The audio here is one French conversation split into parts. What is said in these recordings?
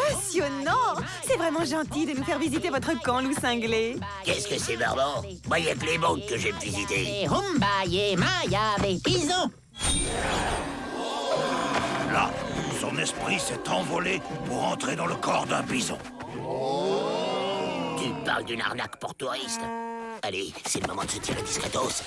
Passionnant! C'est vraiment gentil de nous faire visiter votre camp, loup cinglé. Qu'est-ce que c'est barbant? Moi, il n'y a que les banques que j'aime visiter. Là, son esprit s'est envolé pour entrer dans le corps d'un bison. Tu parles d'une arnaque pour touristes? Allez, c'est le moment de se tirer discretos.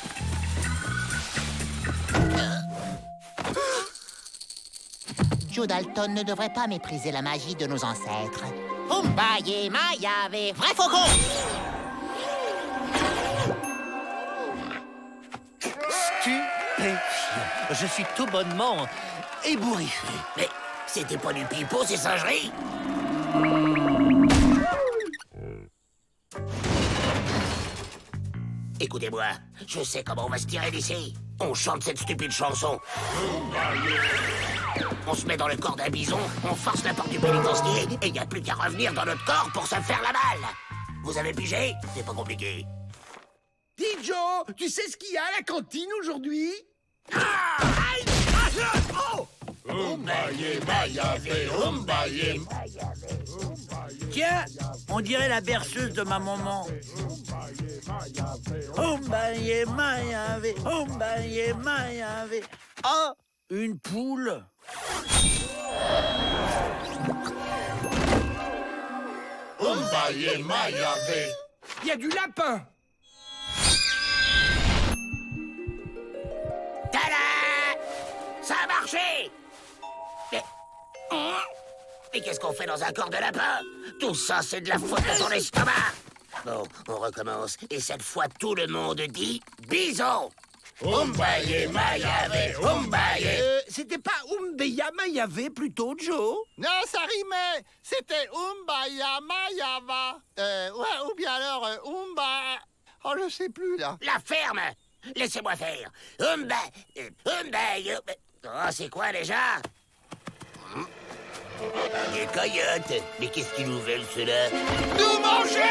Joe Dalton ne devrait pas mépriser la magie de nos ancêtres. Vrai faucon! Stupéfiant. Je suis tout bonnement ébouriffé. Mais c'était pas du pipeau, ces singeries? Écoutez-moi, je sais comment on va se tirer d'ici. On chante cette stupide chanson. On se met dans le corps d'un bison, on force la porte du pénitencier, et il n'y a plus qu'à revenir dans notre corps pour se faire la malle. Vous avez pigé? C'est pas compliqué. Dis Joe, tu sais ce qu'il y a à la cantine aujourd'hui? Tiens, on dirait la berceuse de ma maman. Ombaye mayave, ombaye mayave. Ah, une poule. Ombaye mayave. Il y a du lapin. Tada! Ça a marché! Mais qu'est-ce qu'on fait dans un corps de lapin? Tout ça, c'est de la faute de ton estomac! Bon, on recommence. Et cette fois, tout le monde dit bison! Ombaye mayave, ombaye. C'était pas Umbeya Mayave plutôt, Joe? Non, ça rimait. C'était Umbaya mayava. Ouais, ou bien alors Umba... Oh, je sais plus, là. La ferme! Laissez-moi faire! Oh, c'est quoi déjà? Des coyotes! Mais qu'est-ce qu'ils nous veulent, ceux-là? Nous manger!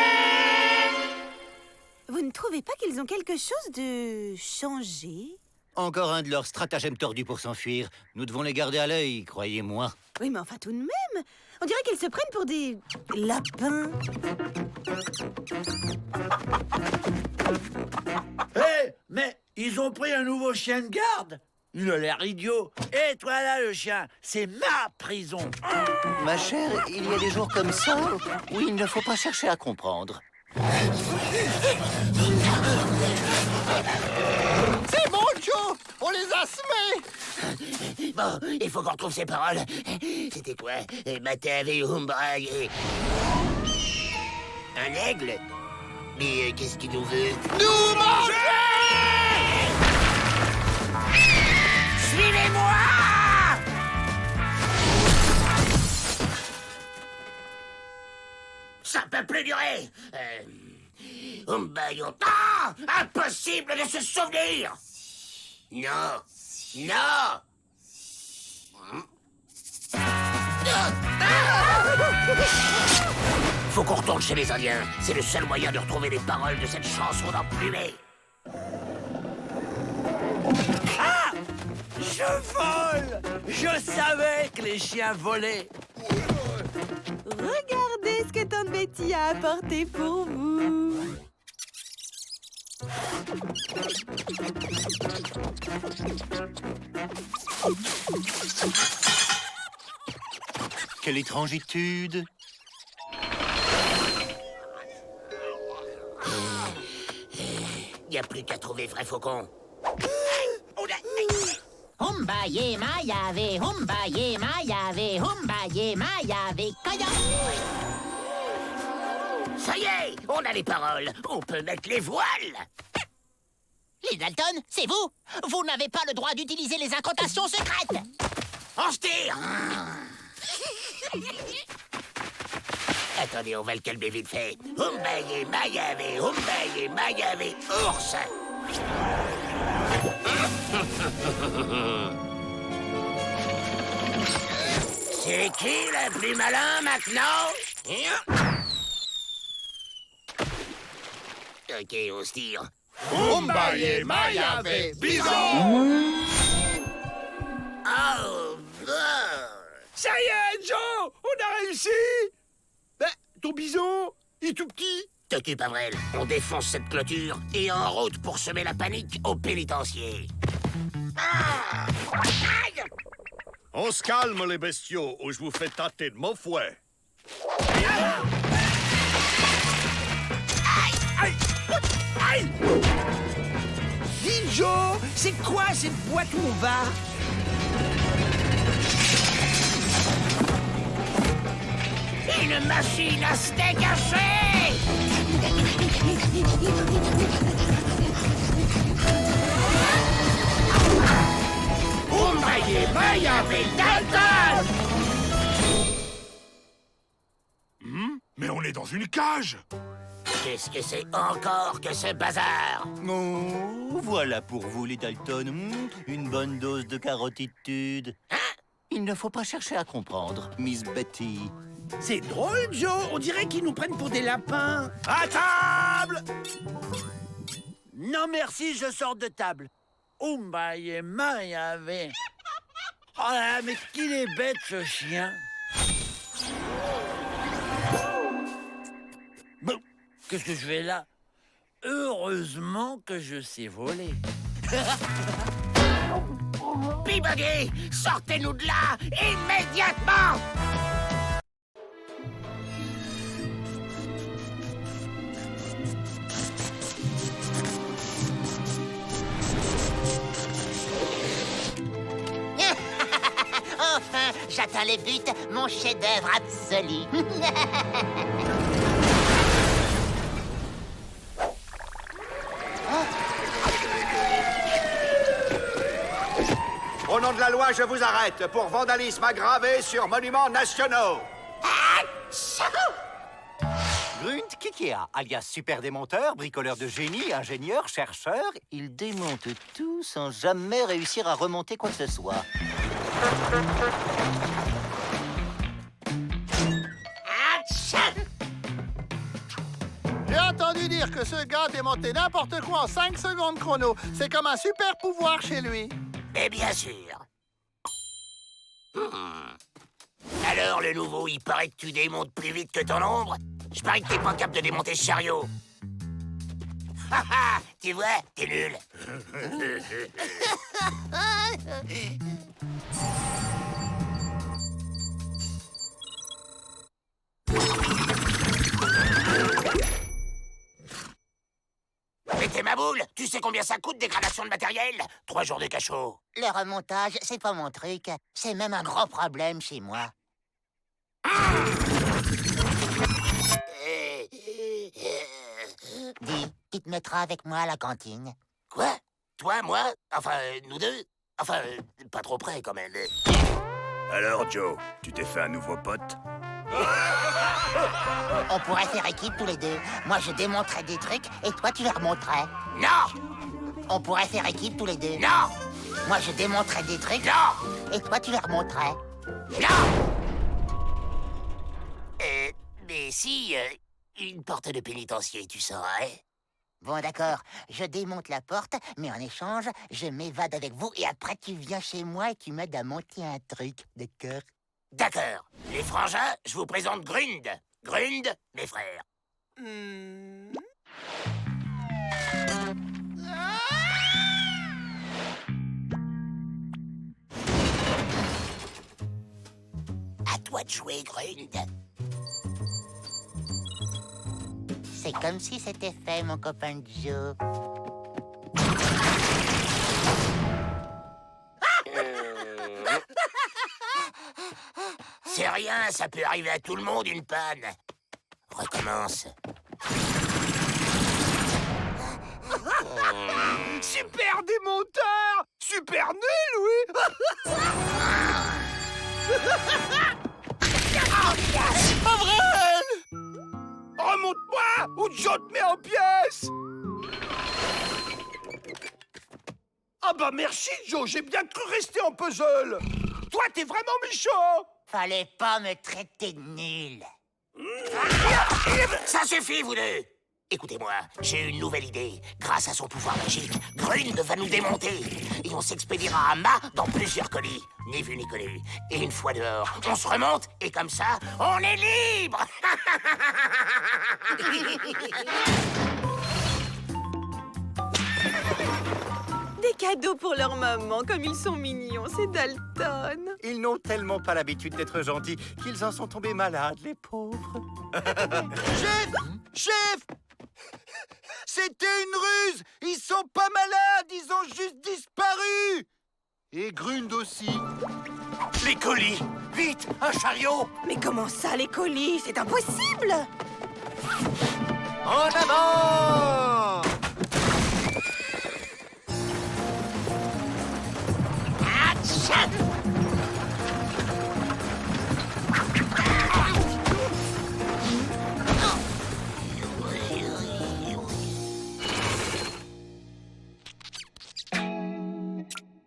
Vous ne trouvez pas qu'ils ont quelque chose de changé? Encore un de leurs stratagèmes tordus pour s'enfuir. Nous devons les garder à l'œil, croyez-moi. Oui, mais enfin tout de même. On dirait qu'ils se prennent pour des lapins. Hé, mais ils ont pris un nouveau chien de garde. Il a l'air idiot. Et toi là, le chien, c'est ma prison. Ma chère, il y a des jours comme ça où il ne faut pas chercher à comprendre. C'est bon, Joe! On les a semés! Bon, il faut qu'on retrouve ces paroles. C'était quoi? Matave Umbraye. Un aigle? Mais qu'est-ce qu'il nous veut? Nous manger! Suivez-moi! Ça peut plus durer! Ah! Impossible de se souvenir! Non! Non! Faut qu'on retourne chez les Indiens. C'est le seul moyen de retrouver les paroles de cette chanson d'emplumé. Ah! Je vole! Je savais que les chiens volaient. Regardez ce que Tante Betty a apporté pour vous. Quelle étrangitude! Il n'y a plus qu'à trouver Vrai Faucon. Umbaye mayave, umbaye mayave, umbaye mayave, kaya. Ça y est, on a les paroles. On peut mettre les voiles. Les Dalton, c'est vous? Vous n'avez pas le droit d'utiliser les incantations secrètes. On se tire. Attendez, on va le calmer vite fait. Umbaye mayave, ours. C'est qui le plus malin maintenant? Ok, on se tire. Umbaye mayave, bison! ici? Ben, ton bison, il est tout petit. T'occupe, Avril. On défonce cette clôture et en route pour semer la panique au pénitencier. Ah! Aïe! On se calme, les bestiaux, ou je vous fais tâter de mon fouet. Aïe! Dis, Joe, c'est quoi cette boîte où on va? Une machine à steak haché! Dalton! Mais on est dans une cage! Qu'est-ce que c'est encore que ce bazar? Oh, voilà pour vous, les Dalton. Une bonne dose de carotitude. Il ne faut pas chercher à comprendre, Miss Betty. C'est drôle, Joe. On dirait qu'ils nous prennent pour des lapins. À table! Non, merci, je sors de table. Mayave. Oh là là, mais qu'il est bête, ce chien. Bon, qu'est-ce que je fais là? Heureusement que je sais voler. Peabody, sortez-nous de là immédiatement! Enfin, j'atteins les buts, mon chef-d'œuvre absolu. Au nom de la loi, je vous arrête pour vandalisme aggravé sur monuments nationaux. Grunt Kikea, alias super démonteur, bricoleur de génie, ingénieur, chercheur, il démonte tout sans jamais réussir à remonter quoi que ce soit. J'ai entendu dire que ce gars démontait n'importe quoi en 5 secondes chrono. C'est comme un super pouvoir chez lui. Mais bien sûr. Alors, le nouveau, il paraît que tu démontes plus vite que ton ombre. Je parie que t'es pas capable de démonter ce chariot. Haha, tu vois, t'es nul. Mais t'es ma boule, tu sais combien ça coûte dégradation de matériel? 3 jours de cachot. Le remontage, c'est pas mon truc. C'est même un gros problème chez moi. Dis, tu te mettras avec moi à la cantine. Quoi? Toi, moi? Enfin, nous deux? Enfin, pas trop près quand même. Alors, Joe, tu t'es fait un nouveau pote? On pourrait faire équipe tous les deux. Moi, je démonterais des trucs et toi, tu les remonterais. Non! On pourrait faire équipe tous les deux. Non! Moi, je démonterais des trucs Non! et toi, tu les remonterais. Non! Mais si, une porte de pénitencier, tu saurais? Bon, d'accord, je démonte la porte, mais en échange, je m'évade avec vous et après, tu viens chez moi et tu m'aides à monter un truc, d'accord? D'accord. Les frangins, je vous présente Grund. Grund, mes frères. À toi de jouer, Grund. C'est comme si c'était fait, mon copain Joe. C'est rien, ça peut arriver à tout le monde, une panne. Recommence. Super démonteur! Super nul, oui! Avril! Remonte-moi ou Joe te met en pièces! Ah bah merci, Joe, j'ai bien cru rester en puzzle! Toi, t'es vraiment méchant! Fallait pas me traiter de nul. Ça suffit, vous deux. Écoutez-moi, j'ai une nouvelle idée. Grâce à son pouvoir magique, Grund va nous démonter. Et on s'expédiera à mât dans plusieurs colis. Ni vu ni connu. Et une fois dehors, on se remonte et comme ça, on est libre. Des cadeaux pour leur maman, comme ils sont mignons, c'est Dalton. Ils n'ont tellement pas l'habitude d'être gentils qu'ils en sont tombés malades, les pauvres. Chef! C'était une ruse! Ils sont pas malades, ils ont juste disparu! Et Grund aussi. Les colis! Vite, un chariot! Mais comment ça, les colis? C'est impossible! En avant!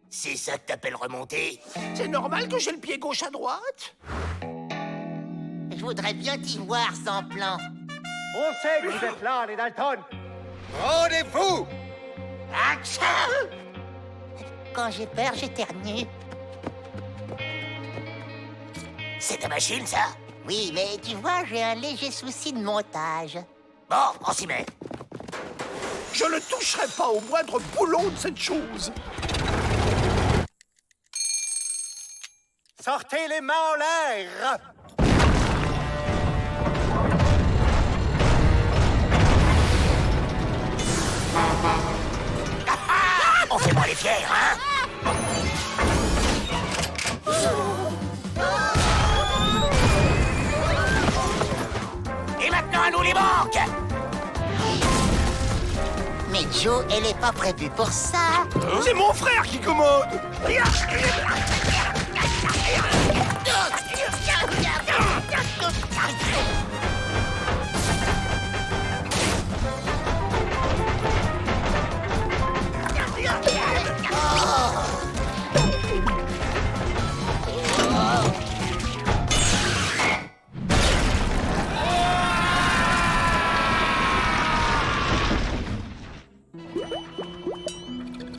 C'est ça que t'appelles remonter? C'est normal que j'ai le pied gauche à droite? Je voudrais bien t'y voir sans plan. On sait que vous êtes là, les Dalton! Rendez-vous! Quand j'ai peur, j'éternue. C'est ta machine, ça? Oui, mais tu vois, j'ai un léger souci de montage. Bon, on s'y met. Je ne toucherai pas au moindre boulot de cette chose. Sortez les mains en l'air! On fait moins les fiers, hein? Et maintenant, à nous les banques! Mais Joe, elle est pas prévue pour ça. C'est mon frère qui commande.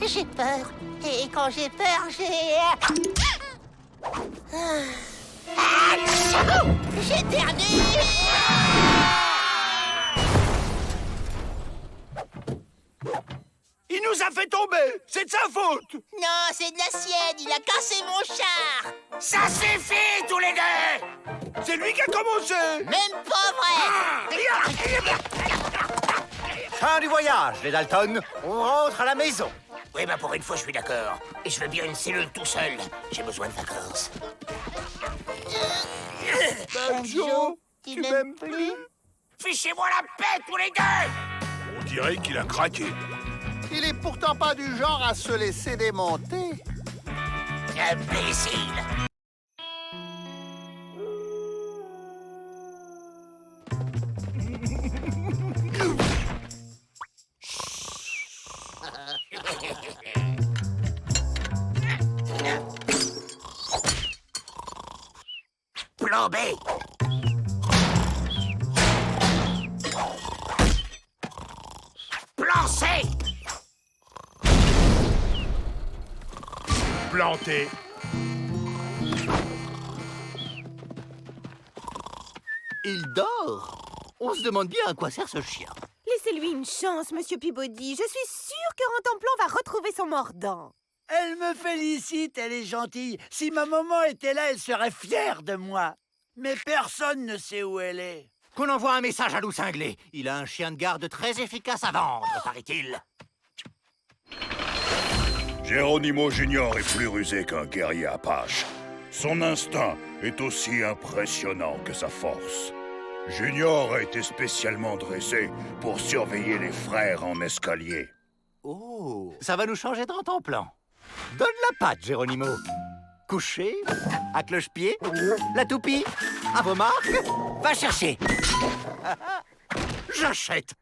J'ai peur. Et quand j'ai peur, j'éternue. Il nous a fait tomber. C'est de sa faute. Non, c'est de la sienne. Il a cassé mon char. Ça suffit, tous les deux! C'est lui qui a commencé. Même pas vrai. Fin du voyage, les Dalton. On rentre à la maison. Oui, bah pour une fois, je suis d'accord. Et je veux bien une cellule tout seul. J'ai besoin de vacances. Joe, tu m'aimes plus? Fichez-moi la paix, tous les deux! On dirait qu'il a craqué. Il est pourtant pas du genre à se laisser démonter. Imbécile! Plan B. Plan C. Planté. Il dort. On se demande bien à quoi sert ce chien. Laissez-lui une chance, Monsieur Peabody. Je suis sûre que Rantanplan va retrouver son mordant. Elle me félicite, elle est gentille. Si ma maman était là, elle serait fière de moi. Mais personne ne sait où elle est. Qu'on envoie un message à Loup Cinglé. Il a un chien de garde très efficace à vendre, paraît-il. Geronimo Junior est plus rusé qu'un guerrier Apache. Son instinct est aussi impressionnant que sa force. Junior a été spécialement dressé pour surveiller les frères en escalier. Oh, ça va nous changer de plan. Donne la patte, Geronimo. Couché, à cloche-pied, la toupie, à vos marques, va chercher. J'achète.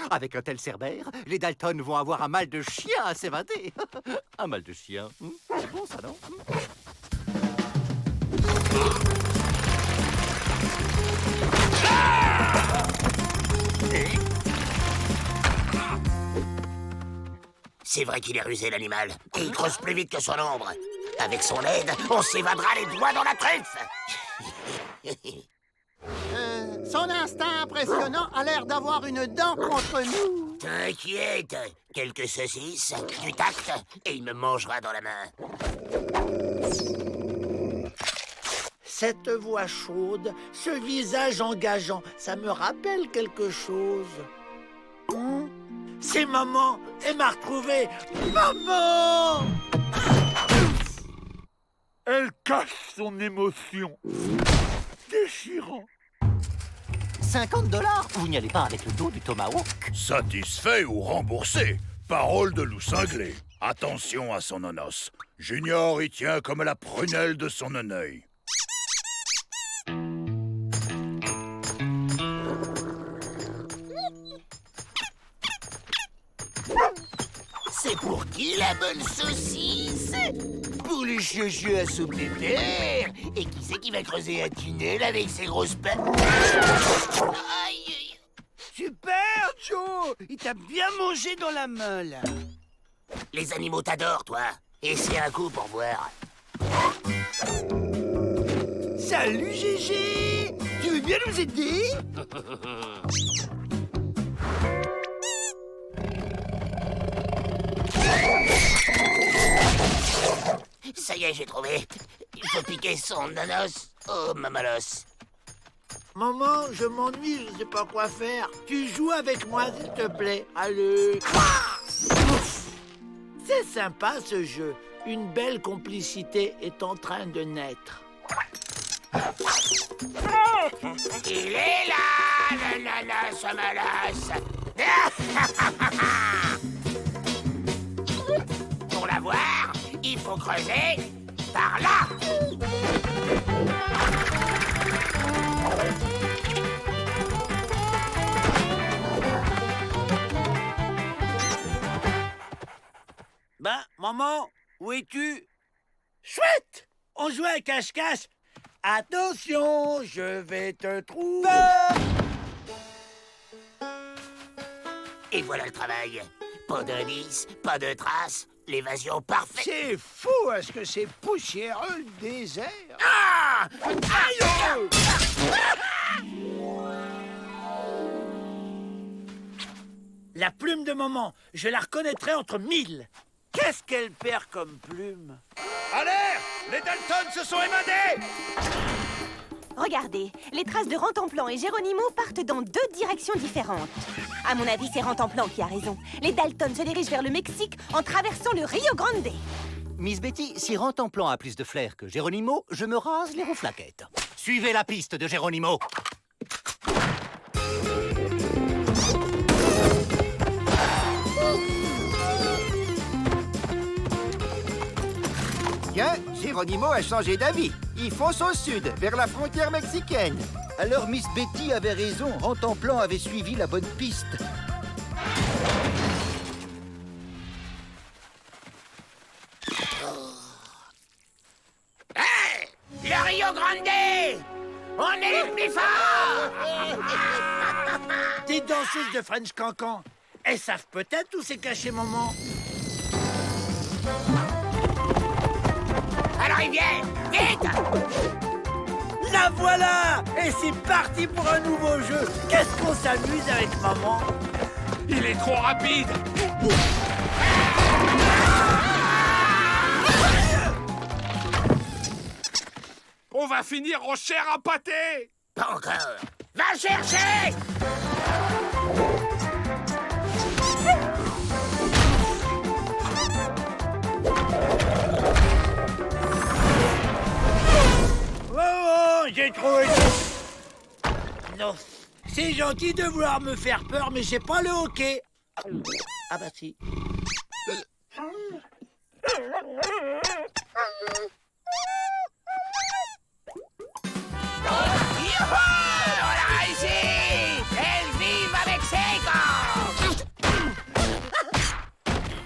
Avec un tel cerbère, les Dalton vont avoir un mal de chien à s'évader. Un mal de chien, c'est bon ça, non? C'est vrai qu'il est rusé, l'animal. Et il creuse plus vite que son ombre. Avec son aide, on s'évadera les doigts dans la truffe. Son instinct impressionnant a l'air d'avoir une dent contre nous. T'inquiète, quelques saucisses, du tact, et il me mangera dans la main. Cette voix chaude, ce visage engageant, ça me rappelle quelque chose. C'est maman, elle m'a retrouvé. Maman! Elle cache son émotion. Déchirant. 50 $? Vous n'y allez pas avec le dos du tomahawk? Satisfait ou remboursé? Parole de loup cinglé. Attention à son onos. Junior y tient comme à la prunelle de son œil. C'est pour qui la bonne saucisse? Pour le chiochio à son pépère. Et qui c'est qui va creuser un tunnel avec ses grosses pattes? Aïe! Super, Joe! Il t'a bien mangé dans la meule. Les animaux t'adorent, toi. Et c'est un coup pour voir. Salut, Gégé! Tu veux bien nous aider? Ça y est, j'ai trouvé. Il faut piquer son nanos au mamalos. Maman, je m'ennuie, je sais pas quoi faire. Tu joues avec moi, s'il te plaît. Allez. C'est sympa, ce jeu. Une belle complicité est en train de naître. Il est là, le nanos au malos. Pour l'avoir, il faut creuser par là. Ben, maman, où es-tu? Chouette! On joue à cache-cache. Attention, je vais te trouver. Et voilà le travail. Pas d'indice, pas de traces, l'évasion parfaite. C'est fou, est-ce que c'est poussiéreux le désert? Ah! Aïe! La plume de maman, je la reconnaîtrai entre 1000. Qu'est-ce qu'elle perd comme plume? Alerte! Les Dalton se sont évadés! Regardez, les traces de Rantanplan et Geronimo partent dans 2 directions différentes. À mon avis, c'est Rantanplan qui a raison. Les Dalton se dirigent vers le Mexique en traversant le Rio Grande. Miss Betty, si Rantanplan a plus de flair que Geronimo, je me rase les rouflaquettes. Suivez la piste de Geronimo. Tiens, Geronimo a changé d'avis. Il fonce au sud, vers la frontière mexicaine. Alors Miss Betty avait raison, Rantanplan avait suivi la bonne piste. Hey! Le Rio Grande! On est les plus forts! Des danseuses de French Cancan. Elles savent peut-être où s'est caché maman. Alors ils viennent! Vite! La voilà! Et c'est parti pour un nouveau jeu. Qu'est-ce qu'on s'amuse avec maman? Il est trop rapide! On va finir en chair à pâté! Pas encore! Va chercher! Oh, j'ai trouvé... Non, c'est gentil de vouloir me faire peur, mais j'ai pas le hockey. Ah bah si. Youhou! On l'a réussi! Elles vivent avec ses gants!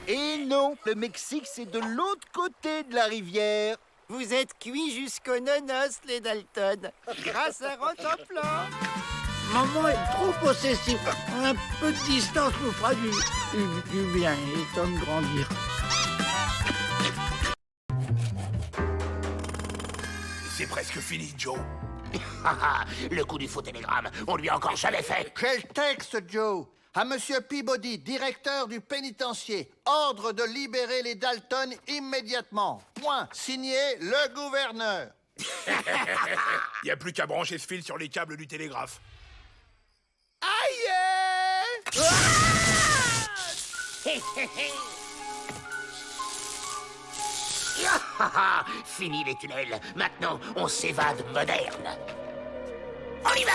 Et non, le Mexique, c'est de l'autre côté de la rivière. Vous êtes cuits jusqu'aux nonos, les Dalton. Grâce à Rantanplan. Maman est trop possessive. Un peu de distance nous fera du bien. Il est temps de grandir. C'est presque fini, Joe. Le coup du faux télégramme, on lui a encore jamais fait. Quel texte, Joe? À Monsieur Peabody, directeur du pénitencier. Ordre de libérer les Dalton immédiatement. Point. Signé le gouverneur. Y a plus qu'à brancher ce fil sur les câbles du télégraphe. Aïe! Fini les tunnels. Maintenant, on s'évade moderne. On y va!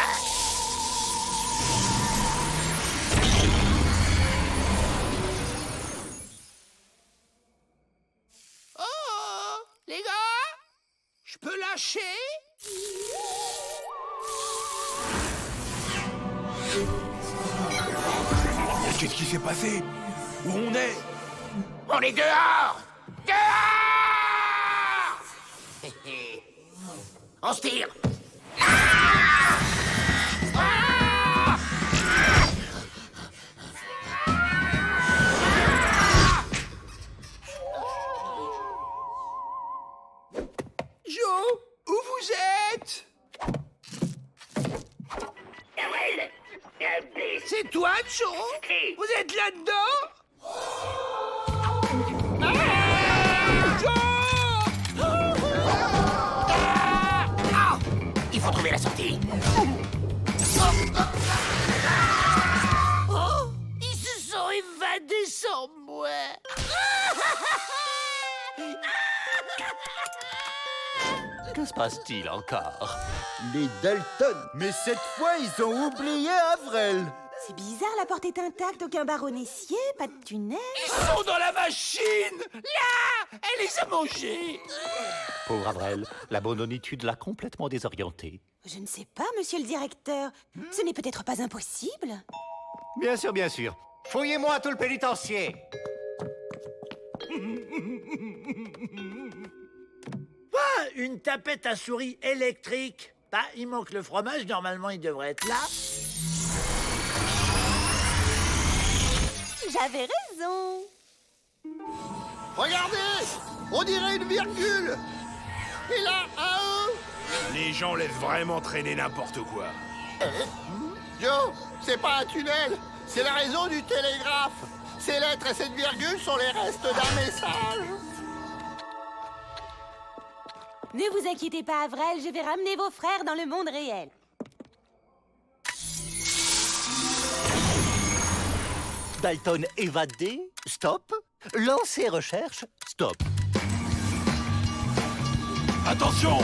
Oh, les gars, je peux lâcher? Qu'est-ce qui s'est passé? Où on est? On est dehors! Dehors! On se tire! Joe, où vous êtes? C'est toi, Joe? Vous êtes là-dedans? Il faut trouver la sortie. Oh, ils se sont évadés sans moi. Que se passe-t-il encore? Les Dalton. Mais cette fois, ils ont oublié Avril. C'est bizarre, la porte est intacte, aucun barreau essier, pas de tunnel. Ils sont dans la machine. Là, elle les a mangés. Pauvre Avril, la bononitude l'a complètement désorienté. Je ne sais pas, monsieur le directeur. Ce n'est peut-être pas impossible. Bien sûr, bien sûr. Fouillez-moi tout le pénitencier. Ah, une tapette à souris électrique. Bah, il manque le fromage, normalement il devrait être là. J'avais raison. Regardez! On dirait une virgule! Et là, un E! Les gens laissent vraiment traîner n'importe quoi. Joe, c'est pas un tunnel, c'est la raison du télégraphe. Ces lettres et cette virgule sont les restes d'un message. Ne vous inquiétez pas, Avril, je vais ramener vos frères dans le monde réel. Dalton évadé? Stop. Lancer recherche? Stop. Attention!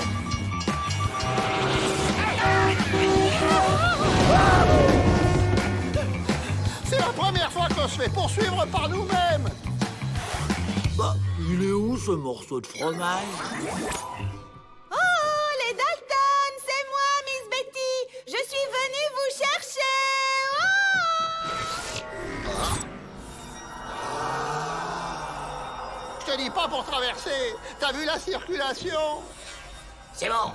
C'est la première fois qu'on se fait poursuivre par nous-mêmes. Bah, il est où ce morceau de fromage? Oh, les Dalton, c'est moi, Miss Betty. Je suis venue vous chercher. Je te dis pas pour traverser. T'as vu la circulation? C'est bon.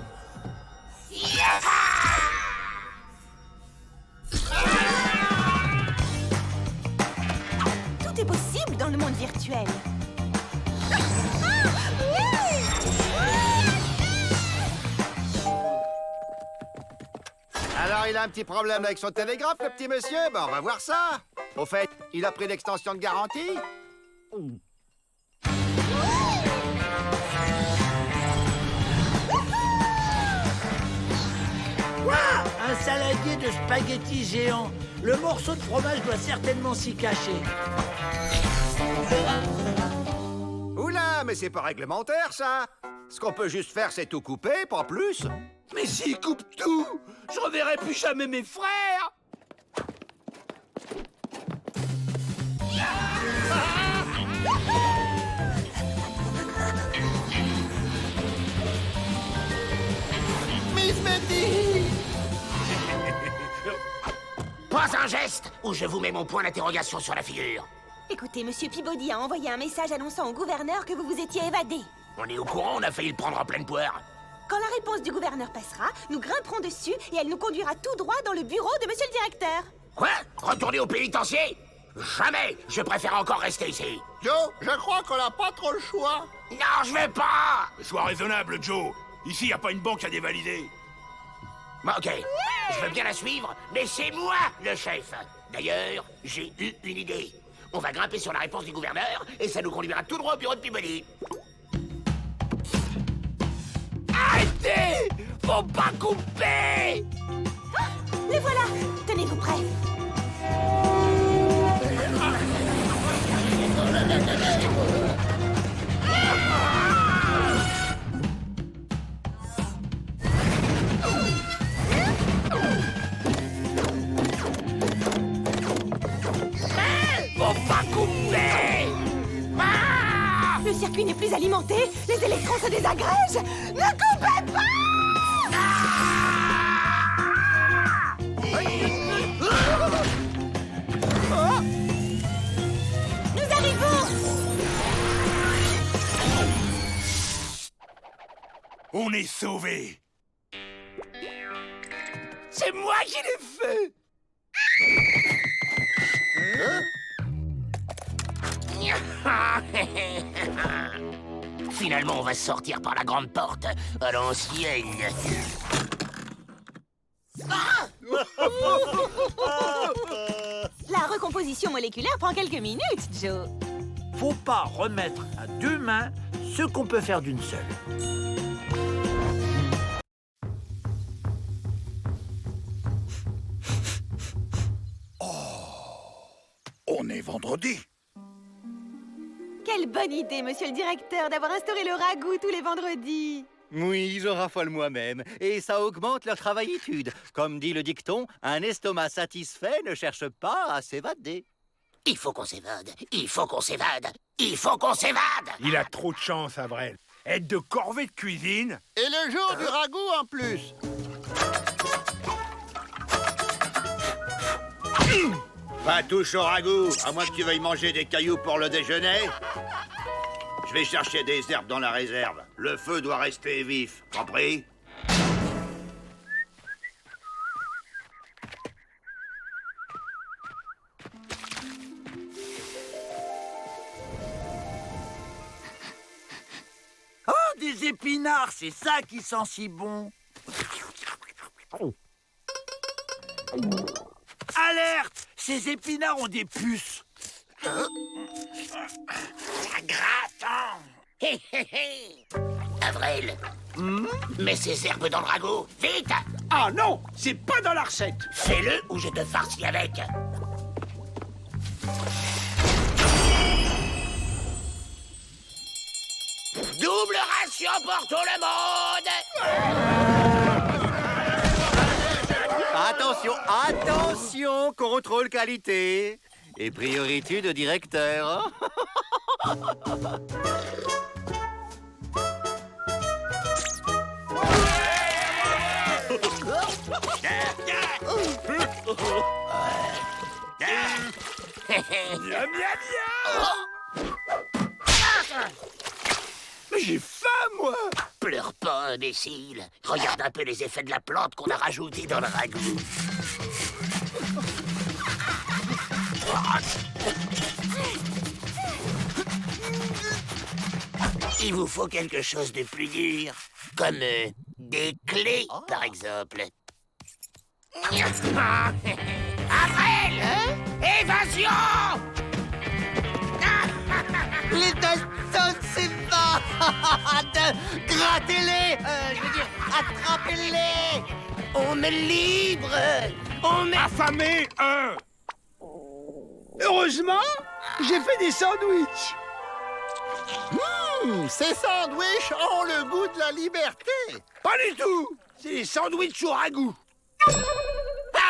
Tout est possible dans le monde virtuel. Alors, il a un petit problème avec son télégraphe, le petit monsieur? Ben, on va voir ça. Au fait, il a pris l'extension de garantie? Ouah, un saladier de spaghettis géant. Le morceau de fromage doit certainement s'y cacher. Oula, mais c'est pas réglementaire, ça. Ce qu'on peut juste faire, c'est tout couper, pas plus. Mais s'il coupe tout, je reverrai plus jamais mes frères. Miss Betty! Pas un geste ou je vous mets mon point d'interrogation sur la figure. Écoutez, monsieur Peabody a envoyé un message annonçant au gouverneur que vous vous étiez évadé. On est au courant, on a failli le prendre en pleine poire. Quand la réponse du gouverneur passera, nous grimperons dessus et elle nous conduira tout droit dans le bureau de monsieur le directeur. Quoi? Retourner au pénitencier? Jamais! Je préfère encore rester ici. Joe, je crois qu'on n'a pas trop le choix. Non, je vais pas! Sois raisonnable, Joe. Ici, y a pas une banque à dévalider. Bon, ok, je veux bien la suivre, mais c'est moi le chef. D'ailleurs, j'ai eu une idée. On va grimper sur la réponse du gouverneur et ça nous conduira tout droit au bureau de Peabody. Arrêtez! Faut pas couper! Les voilà! Tenez-vous prêts! Faut pas couper! Ah! Le circuit n'est plus alimenté, les électrons se désagrègent! Ne coupez pas! Nous arrivons! On est sauvés. C'est moi qui l'ai fait! Finalement, on va sortir par la grande porte à l'ancienne. La recomposition moléculaire prend quelques minutes, Joe. Faut pas remettre à deux mains ce qu'on peut faire d'une seule. On est vendredi. Quelle bonne idée, monsieur le directeur, d'avoir instauré le ragoût tous les vendredis. Oui, je raffole moi-même. Et ça augmente leur travaillitude. Comme dit le dicton, un estomac satisfait ne cherche pas à s'évader. Il faut qu'on s'évade, il faut qu'on s'évade, il faut qu'on s'évade! Il a trop de chance, Avrel. Aide de corvée de cuisine. Et le jour du ragoût en plus. Pas touche au ragoût, à moins que tu veuilles manger des cailloux pour le déjeuner. Je vais chercher des herbes dans la réserve. Le feu doit rester vif, compris? Oh, des épinards, c'est ça qui sent si bon. Alerte! Ces épinards ont des puces. Ça gratte, hein? Hé, hé, hé! Avrel, mets ces herbes dans le ragoût, vite! Ah non, c'est pas dans la recette. Fais-le ou je te farcis avec. Double ration pour tout le monde! Attention, attention, contrôle qualité. Et priorité de directeur. Mais j'ai faim, moi. Pleure pas, imbécile. Regarde un peu les effets de la plante qu'on a rajouté dans le ragoût. Il vous faut quelque chose de plus dur, comme des clés, par exemple. Avril! Évasion! Les Dalton s'évadent. Grattez-les. Je veux dire, attrapez-les. On est libre! On est... Affamé, un! Heureusement, j'ai fait des sandwichs. Ces sandwichs ont le goût de la liberté. Pas du tout. C'est des sandwichs au ragoût.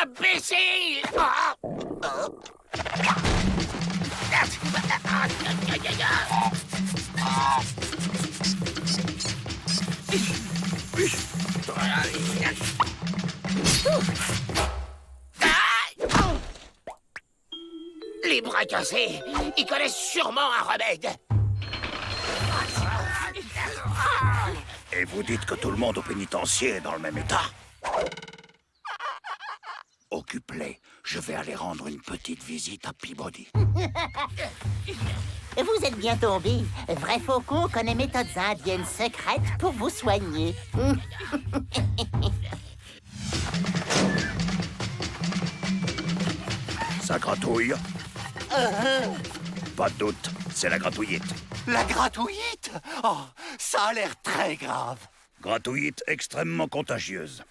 Imbécile! Les bras cassés, ils connaissent sûrement un remède. Et vous dites que tout le monde au pénitencier est dans le même état? Occupe-les. Je vais aller rendre une petite visite à Peabody. Vous êtes bien tombé. Vrai faucon connaît méthodes indiennes secrètes pour vous soigner. Ça gratouille? Pas de doute, c'est la gratouillite. La gratouillite? Oh, ça a l'air très grave. Gratouillite extrêmement contagieuse.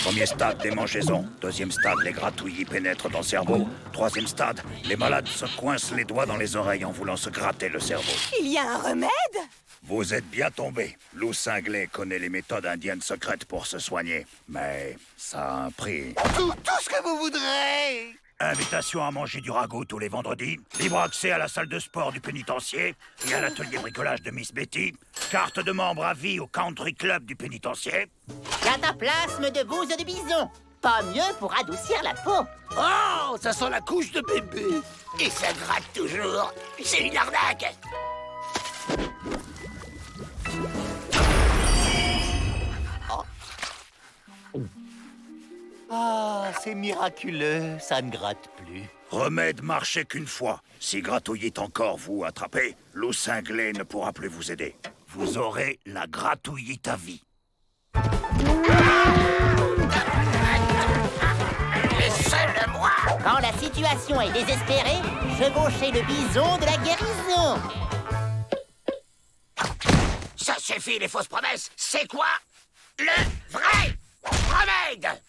Premier stade, démangeaisons. Deuxième stade, les gratouillis pénètrent dans le cerveau. Troisième stade, les malades se coincent les doigts dans les oreilles en voulant se gratter le cerveau. Il y a un remède? Vous êtes bien tombé. Lou Cinglé connaît les méthodes indiennes secrètes pour se soigner. Mais ça a un prix. Tout ce que vous voudrez. Invitation à manger du ragoût tous les vendredis, libre accès à la salle de sport du pénitencier et à l'atelier bricolage de Miss Betty, carte de membre à vie au country club du pénitencier. Cataplasme de bouse de bison. Pas mieux pour adoucir la peau. Oh, ça sent la couche de bébé. Et ça gratte toujours. C'est une arnaque. Ah, c'est miraculeux, ça ne gratte plus. Remède marché qu'une fois. Si gratouillite encore vous attrapez, Lou Cinglé ne pourra plus vous aider. Vous aurez la gratouillite à vie. Laissez-le-moi. Quand la situation est désespérée, chevauchez le bison de la guérison. Ça suffit, les fausses promesses. C'est quoi le vrai remède?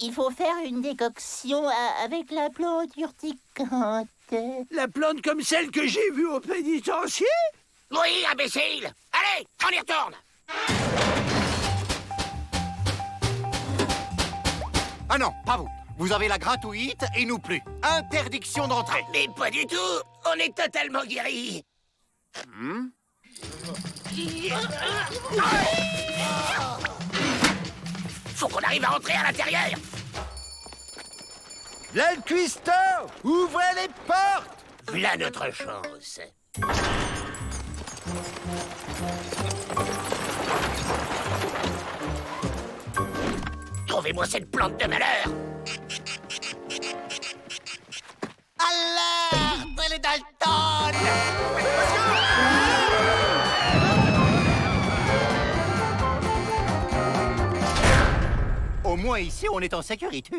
Il faut faire une décoction avec la plante urticante. La plante comme celle que j'ai vue au pénitencier? Oui, imbécile. Allez, on y retourne. Ah non, pas vous. Vous avez la gratouillite et nous plus. Interdiction d'entrée. Mais pas du tout. On est totalement guéris. Faut qu'on arrive à rentrer à l'intérieur. L'aile cuistot, ouvrez les portes. Voilà notre chance. Trouvez-moi cette plante de malheur. Alerte, les Dalton! Au moins ici, on est en sécurité.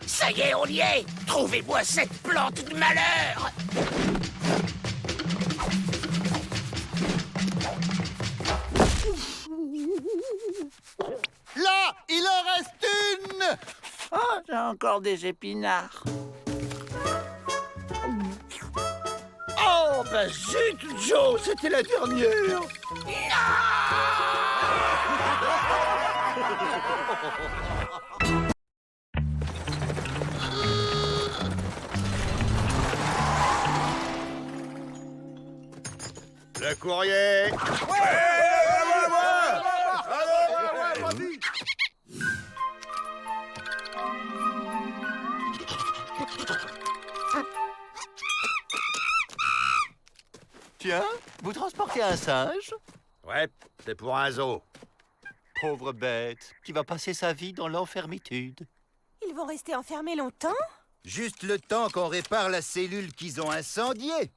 Ça y est, on y est. Trouvez-moi cette plante de malheur. Là, il en reste une. Oh, j'ai encore des épinards. Oh, bah zut, Joe, c'était la dernière. Le courrier. Tiens, vous transportez un singe? Ouais, c'est pour un zoo. Pauvre bête, qui va passer sa vie dans l'enfermitude. Ils vont rester enfermés longtemps? Juste le temps qu'on répare la cellule qu'ils ont incendiée.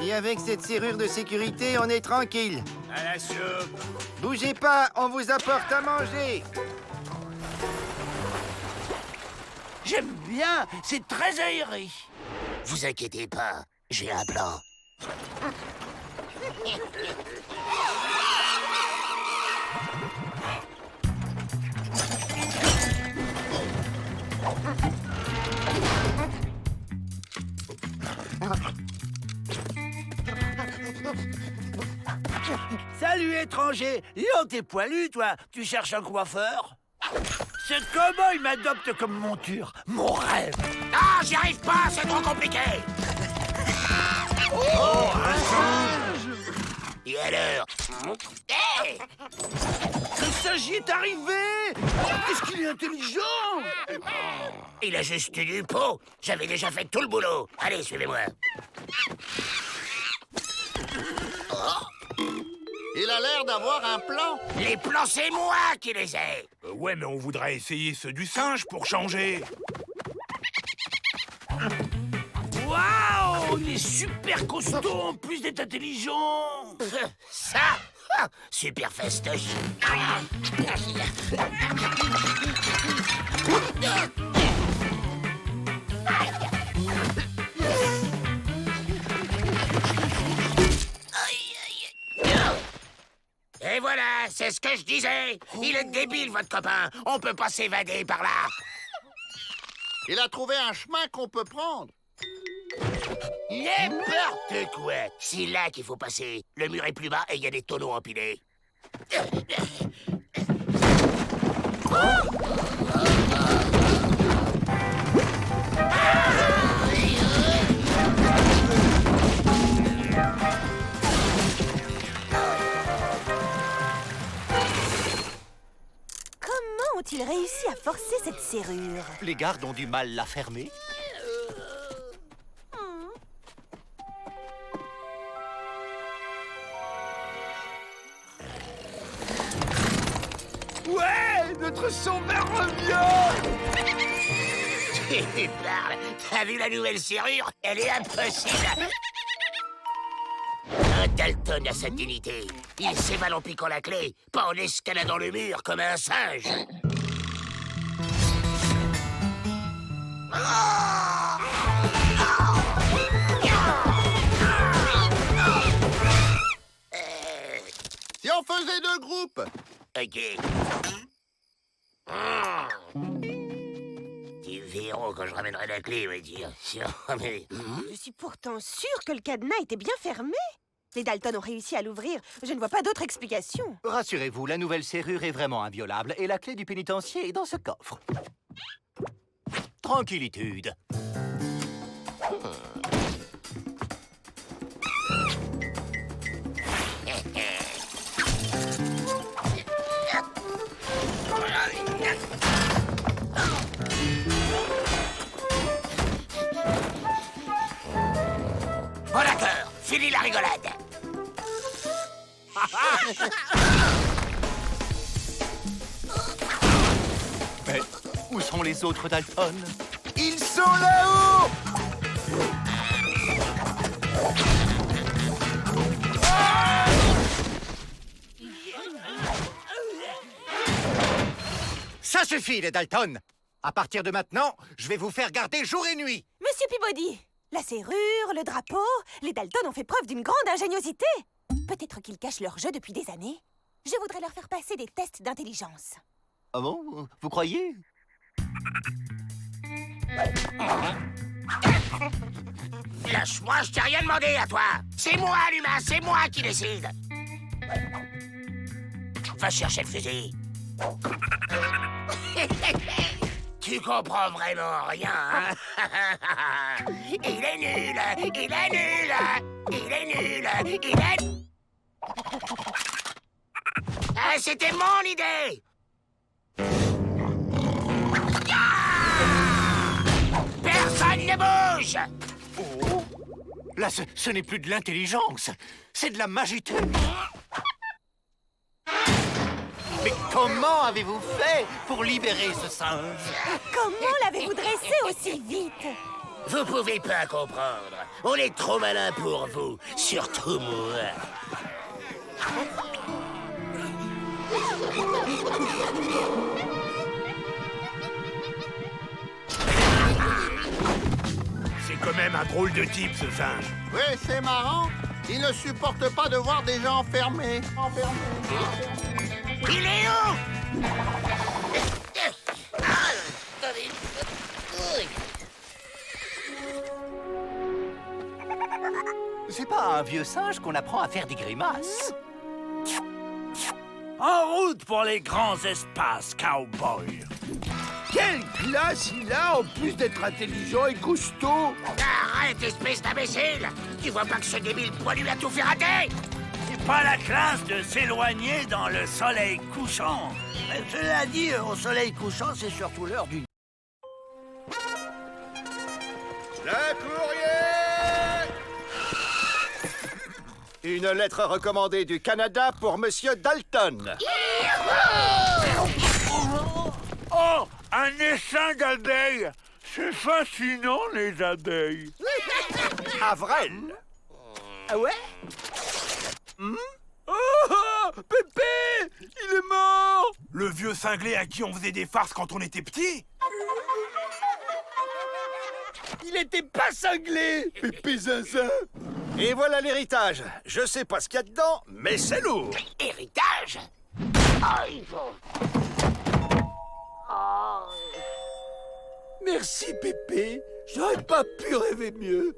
Et avec cette serrure de sécurité, on est tranquille. À la soupe. Bougez pas, on vous apporte à manger. J'aime bien, c'est très aéré. Vous inquiétez pas, j'ai un plan. Salut, étranger. Dis donc, t'es poilu, toi. Tu cherches un coiffeur? Ce cow-boy m'adopte comme monture. Mon rêve. Ah, j'y arrive pas, c'est trop compliqué. Oh, un singe. Et alors? Hey! Le singe y est arrivé. Qu'est-ce qu'il est intelligent. Il a juste eu du pot. J'avais déjà fait tout le boulot. Allez, suivez-moi. Il a l'air d'avoir un plan. Les plans, c'est moi qui les ai. Ouais, mais on voudrait essayer ceux du singe pour changer. Waouh! Il est super costaud, en plus d'être intelligent. Ça, super fastoche. Et voilà, c'est ce que je disais. Il est débile, votre copain. On peut pas s'évader par là. Il a trouvé un chemin qu'on peut prendre. N'importe quoi. C'est là qu'il faut passer. Le mur est plus bas et il y a des tonneaux empilés. Comment ont-ils réussi à forcer cette serrure? Les gardes ont du mal la fermer. Ouais, notre sauveur revient. Tu parles. T'as vu la nouvelle serrure? Elle est impossible. Un Dalton a sa dignité. Il s'évade en piquant la clé, pas en escaladant le mur comme un singe. Si on faisait deux groupes. Ok. Tu verras quand je ramènerai la clé, va dire. Mais... Je suis pourtant sûre que le cadenas était bien fermé. Les Dalton ont réussi à l'ouvrir. Je ne vois pas d'autre explication. Rassurez-vous, la nouvelle serrure est vraiment inviolable et la clé du pénitencier est dans ce coffre. Tranquillitude. Bon d'accord, fini la rigolade. Mais où sont les autres Dalton? Ils sont là-haut! Ça suffit, les Dalton! À partir de maintenant, je vais vous faire garder jour et nuit! Monsieur Peabody, la serrure, le drapeau, les Dalton ont fait preuve d'une grande ingéniosité. Peut-être qu'ils cachent leur jeu depuis des années. Je voudrais leur faire passer des tests d'intelligence. Ah bon? Vous croyez? Lâche-moi, je t'ai rien demandé à toi. C'est moi, l'humain, c'est moi qui décide. Va chercher le fusil. Tu comprends vraiment rien, hein? Il est nul, il est nul, il est nul, il est... Ah, c'était mon idée! Personne ne bouge! Oh. Là, ce n'est plus de l'intelligence, c'est de la magité. Mais comment avez-vous fait pour libérer ce singe? Comment l'avez-vous dressé aussi vite? Vous pouvez pas comprendre. On est trop malin pour vous, surtout moi. C'est quand même un drôle de type, ce singe. Oui, c'est marrant. Il ne supporte pas de voir des gens enfermés. Il est où? C'est pas un vieux singe qu'on apprend à faire des grimaces. En route pour les grands espaces, cowboy. Quelle classe il a, en plus d'être intelligent et costaud. Arrête, espèce d'imbécile! Tu vois pas que ce débile poilu a tout fait rater? C'est pas la classe de s'éloigner dans le soleil couchant. Mais cela dit, au soleil couchant, c'est surtout l'heure du... Le courrier! Une lettre recommandée du Canada pour Monsieur Dalton. Oh, un essaim d'abeilles. C'est fascinant, les abeilles. Avril. Ah ouais? Oh, Pépé, il est mort. Le vieux cinglé à qui on faisait des farces quand on était petit? Il était pas cinglé, Pépé Zinzin. Et voilà l'héritage. Je sais pas ce qu'il y a dedans, mais c'est lourd. Héritage? Merci, Pépé. J'aurais pas pu rêver mieux.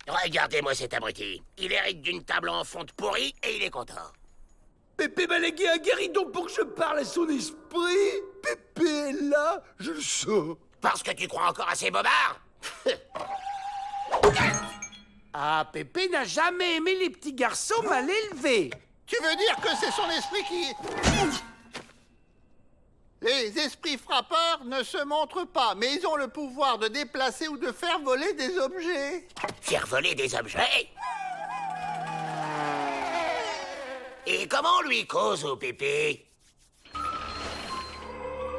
Regardez-moi cet abruti. Il hérite d'une table en fonte pourrie et il est content. Pépé m'a légué un guéridon pour que je parle à son esprit. Pépé est là, je le sens. Parce que tu crois encore à ces bobards? Ah, Pépé n'a jamais aimé les petits garçons mal élevés. Tu veux dire que c'est son esprit qui... Les esprits frappeurs ne se montrent pas, mais ils ont le pouvoir de déplacer ou de faire voler des objets. Faire voler des objets? Et comment on lui cause au Pépé?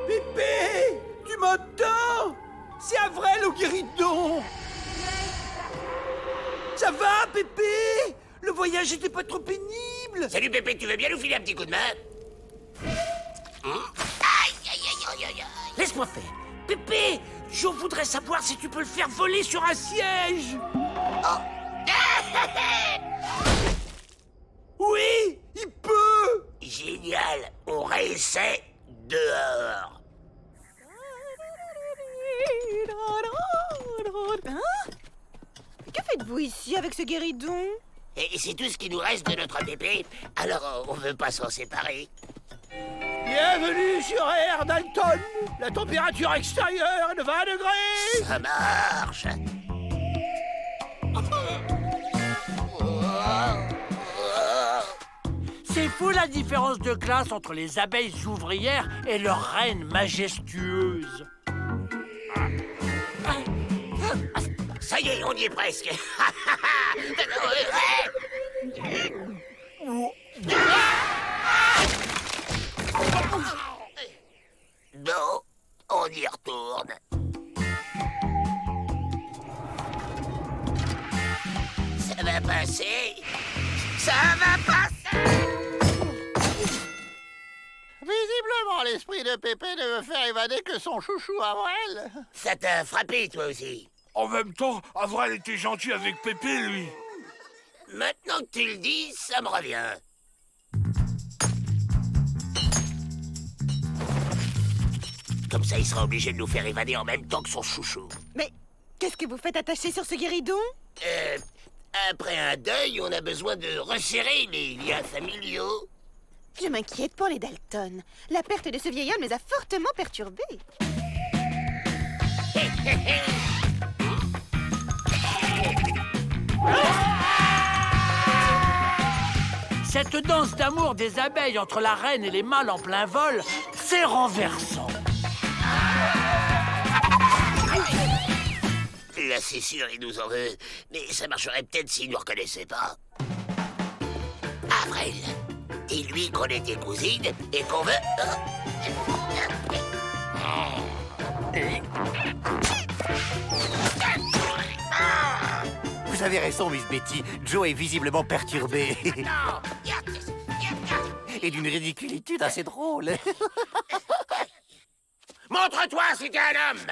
Pépé, tu m'entends? C'est Avril au guéridon. Ça va, Pépé? Le voyage était pas trop pénible. Salut Pépé, tu veux bien nous filer un petit coup de main? Aïe, aïe, aïe, aïe, aïe, aïe. Laisse-moi faire. Pépé, je voudrais savoir si tu peux le faire voler sur un siège. Oui, il peut. Génial, on réessaie dehors. Hein? Que faites-vous ici avec ce guéridon? Et c'est tout ce qui nous reste de notre Pépé, alors on veut pas s'en séparer. Bienvenue sur Air Dalton. La température extérieure est de 20 degrés. Ça marche. C'est fou la différence de classe entre les abeilles ouvrières et leur reine majestueuse. Ça y est, on y est presque. Bon, on y retourne. Ça va passer. Ça va passer. Visiblement, l'esprit de Pépé ne veut faire évader que son chouchou Avril. Ça t'a frappé, toi aussi. En même temps, Avril était gentil avec Pépé, lui. Maintenant que tu le dis, ça me revient. Comme ça, il sera obligé de nous faire évader en même temps que son chouchou. Mais qu'est-ce que vous faites attaché sur ce guéridon? Après un deuil, on a besoin de resserrer les liens familiaux. Je m'inquiète pour les Dalton. La perte de ce vieil homme les a fortement perturbés. Cette danse d'amour des abeilles entre la reine et les mâles en plein vol, c'est renversant. Là, c'est sûr, il nous en veut. Mais ça marcherait peut-être s'il nous reconnaissait pas. Avril, dis-lui qu'on est tes cousines et qu'on veut... Vous avez raison, Miss Betty. Joe est visiblement perturbé. Et d'une ridiculitude assez drôle. Montre-toi si t'es un homme.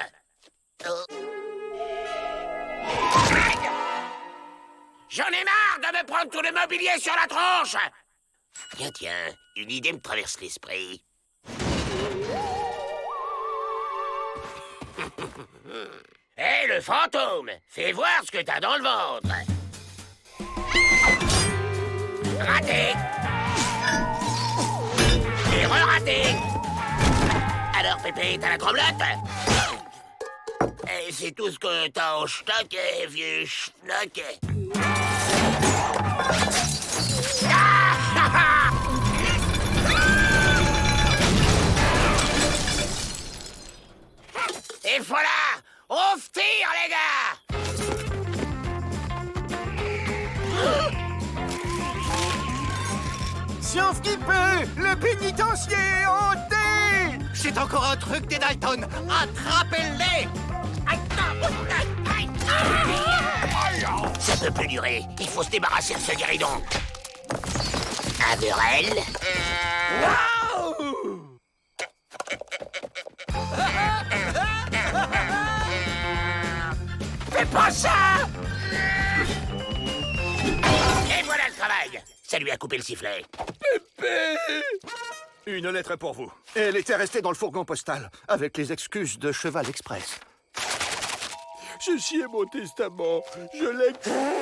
J'en ai marre de me prendre tout le mobilier sur la tronche. Tiens, une idée me traverse l'esprit. Hé, le fantôme, fais voir ce que t'as dans le ventre. Raté. Et re-raté. Alors, Pépé, t'as la tremblote? Et c'est tout ce que t'as en stock, vieux schnock. Et voilà! On Sauve-tir, les gars! Science qui peut! Le pénitencier est hanté! C'est encore un truc des Dalton! Attrapez-les! Ça peut plus durer. Il faut se débarrasser de ce guéridon. Averell. Fais pas ça! Et voilà le travail. Ça lui a coupé le sifflet. Une lettre pour vous. Elle était restée dans le fourgon postal, avec les excuses de Cheval Express. Ceci est mon testament. Je lègue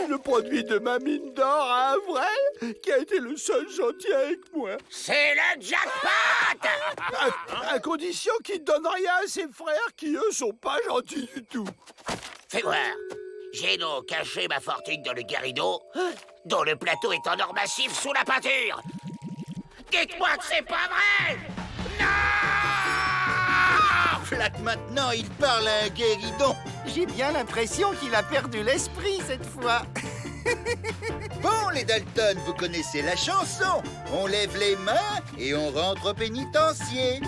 le produit de ma mine d'or à Avrel, qui a été le seul gentil avec moi. C'est le jackpot! À condition qu'il ne donne rien à ses frères, qui eux sont pas gentils du tout. Fais voir. J'ai donc caché ma fortune dans le guéridon, dont le plateau est en or massif sous la peinture. Dites-moi que c'est pas vrai! Non! Flac, maintenant, il parle à un guéridon. J'ai bien l'impression qu'il a perdu l'esprit cette fois. Bon, les Dalton, vous connaissez la chanson. On lève les mains et on rentre au pénitencier.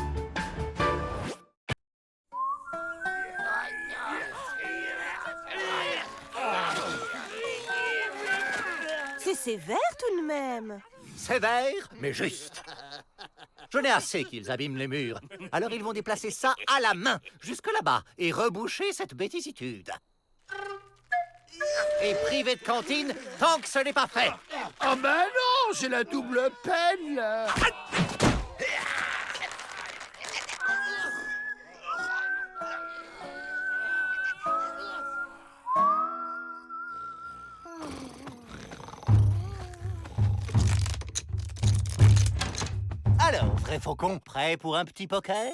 C'est sévère tout de même. Sévère, mais juste. J'en ai assez qu'ils abîment les murs. Alors ils vont déplacer ça à la main, jusque là-bas, et reboucher cette bêtisitude. Et priver de cantine tant que ce n'est pas fait. Oh ben non, c'est la double peine, là. Alors, vrai faucon, prêt pour un petit poker?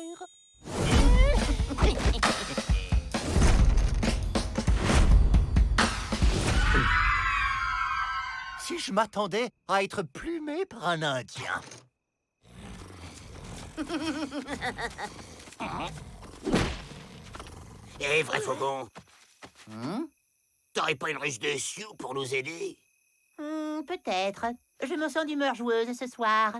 Si je m'attendais à être plumé par un Indien. Eh, vrai faucon. T'aurais pas une ruche de sioux pour nous aider? Peut-être. Je me sens d'humeur joueuse ce soir.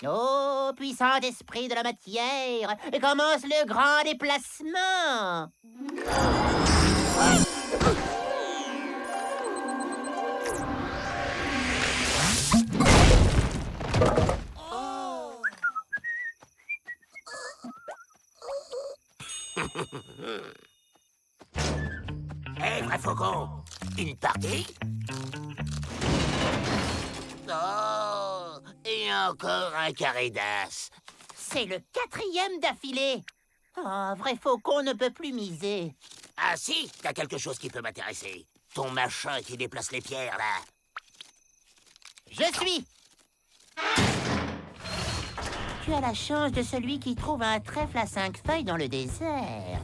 Oh, puissant esprit de la matière, commence le grand déplacement. Eh, vrai faucon, une partie? Oh, et encore un carré d'as. C'est le 4e d'affilée. Oh, vrai faucon ne peut plus miser. Ah si, t'as quelque chose qui peut m'intéresser. Ton machin qui déplace les pierres, là. Je suis. Tu as la chance de celui qui trouve un trèfle à 5 feuilles dans le désert.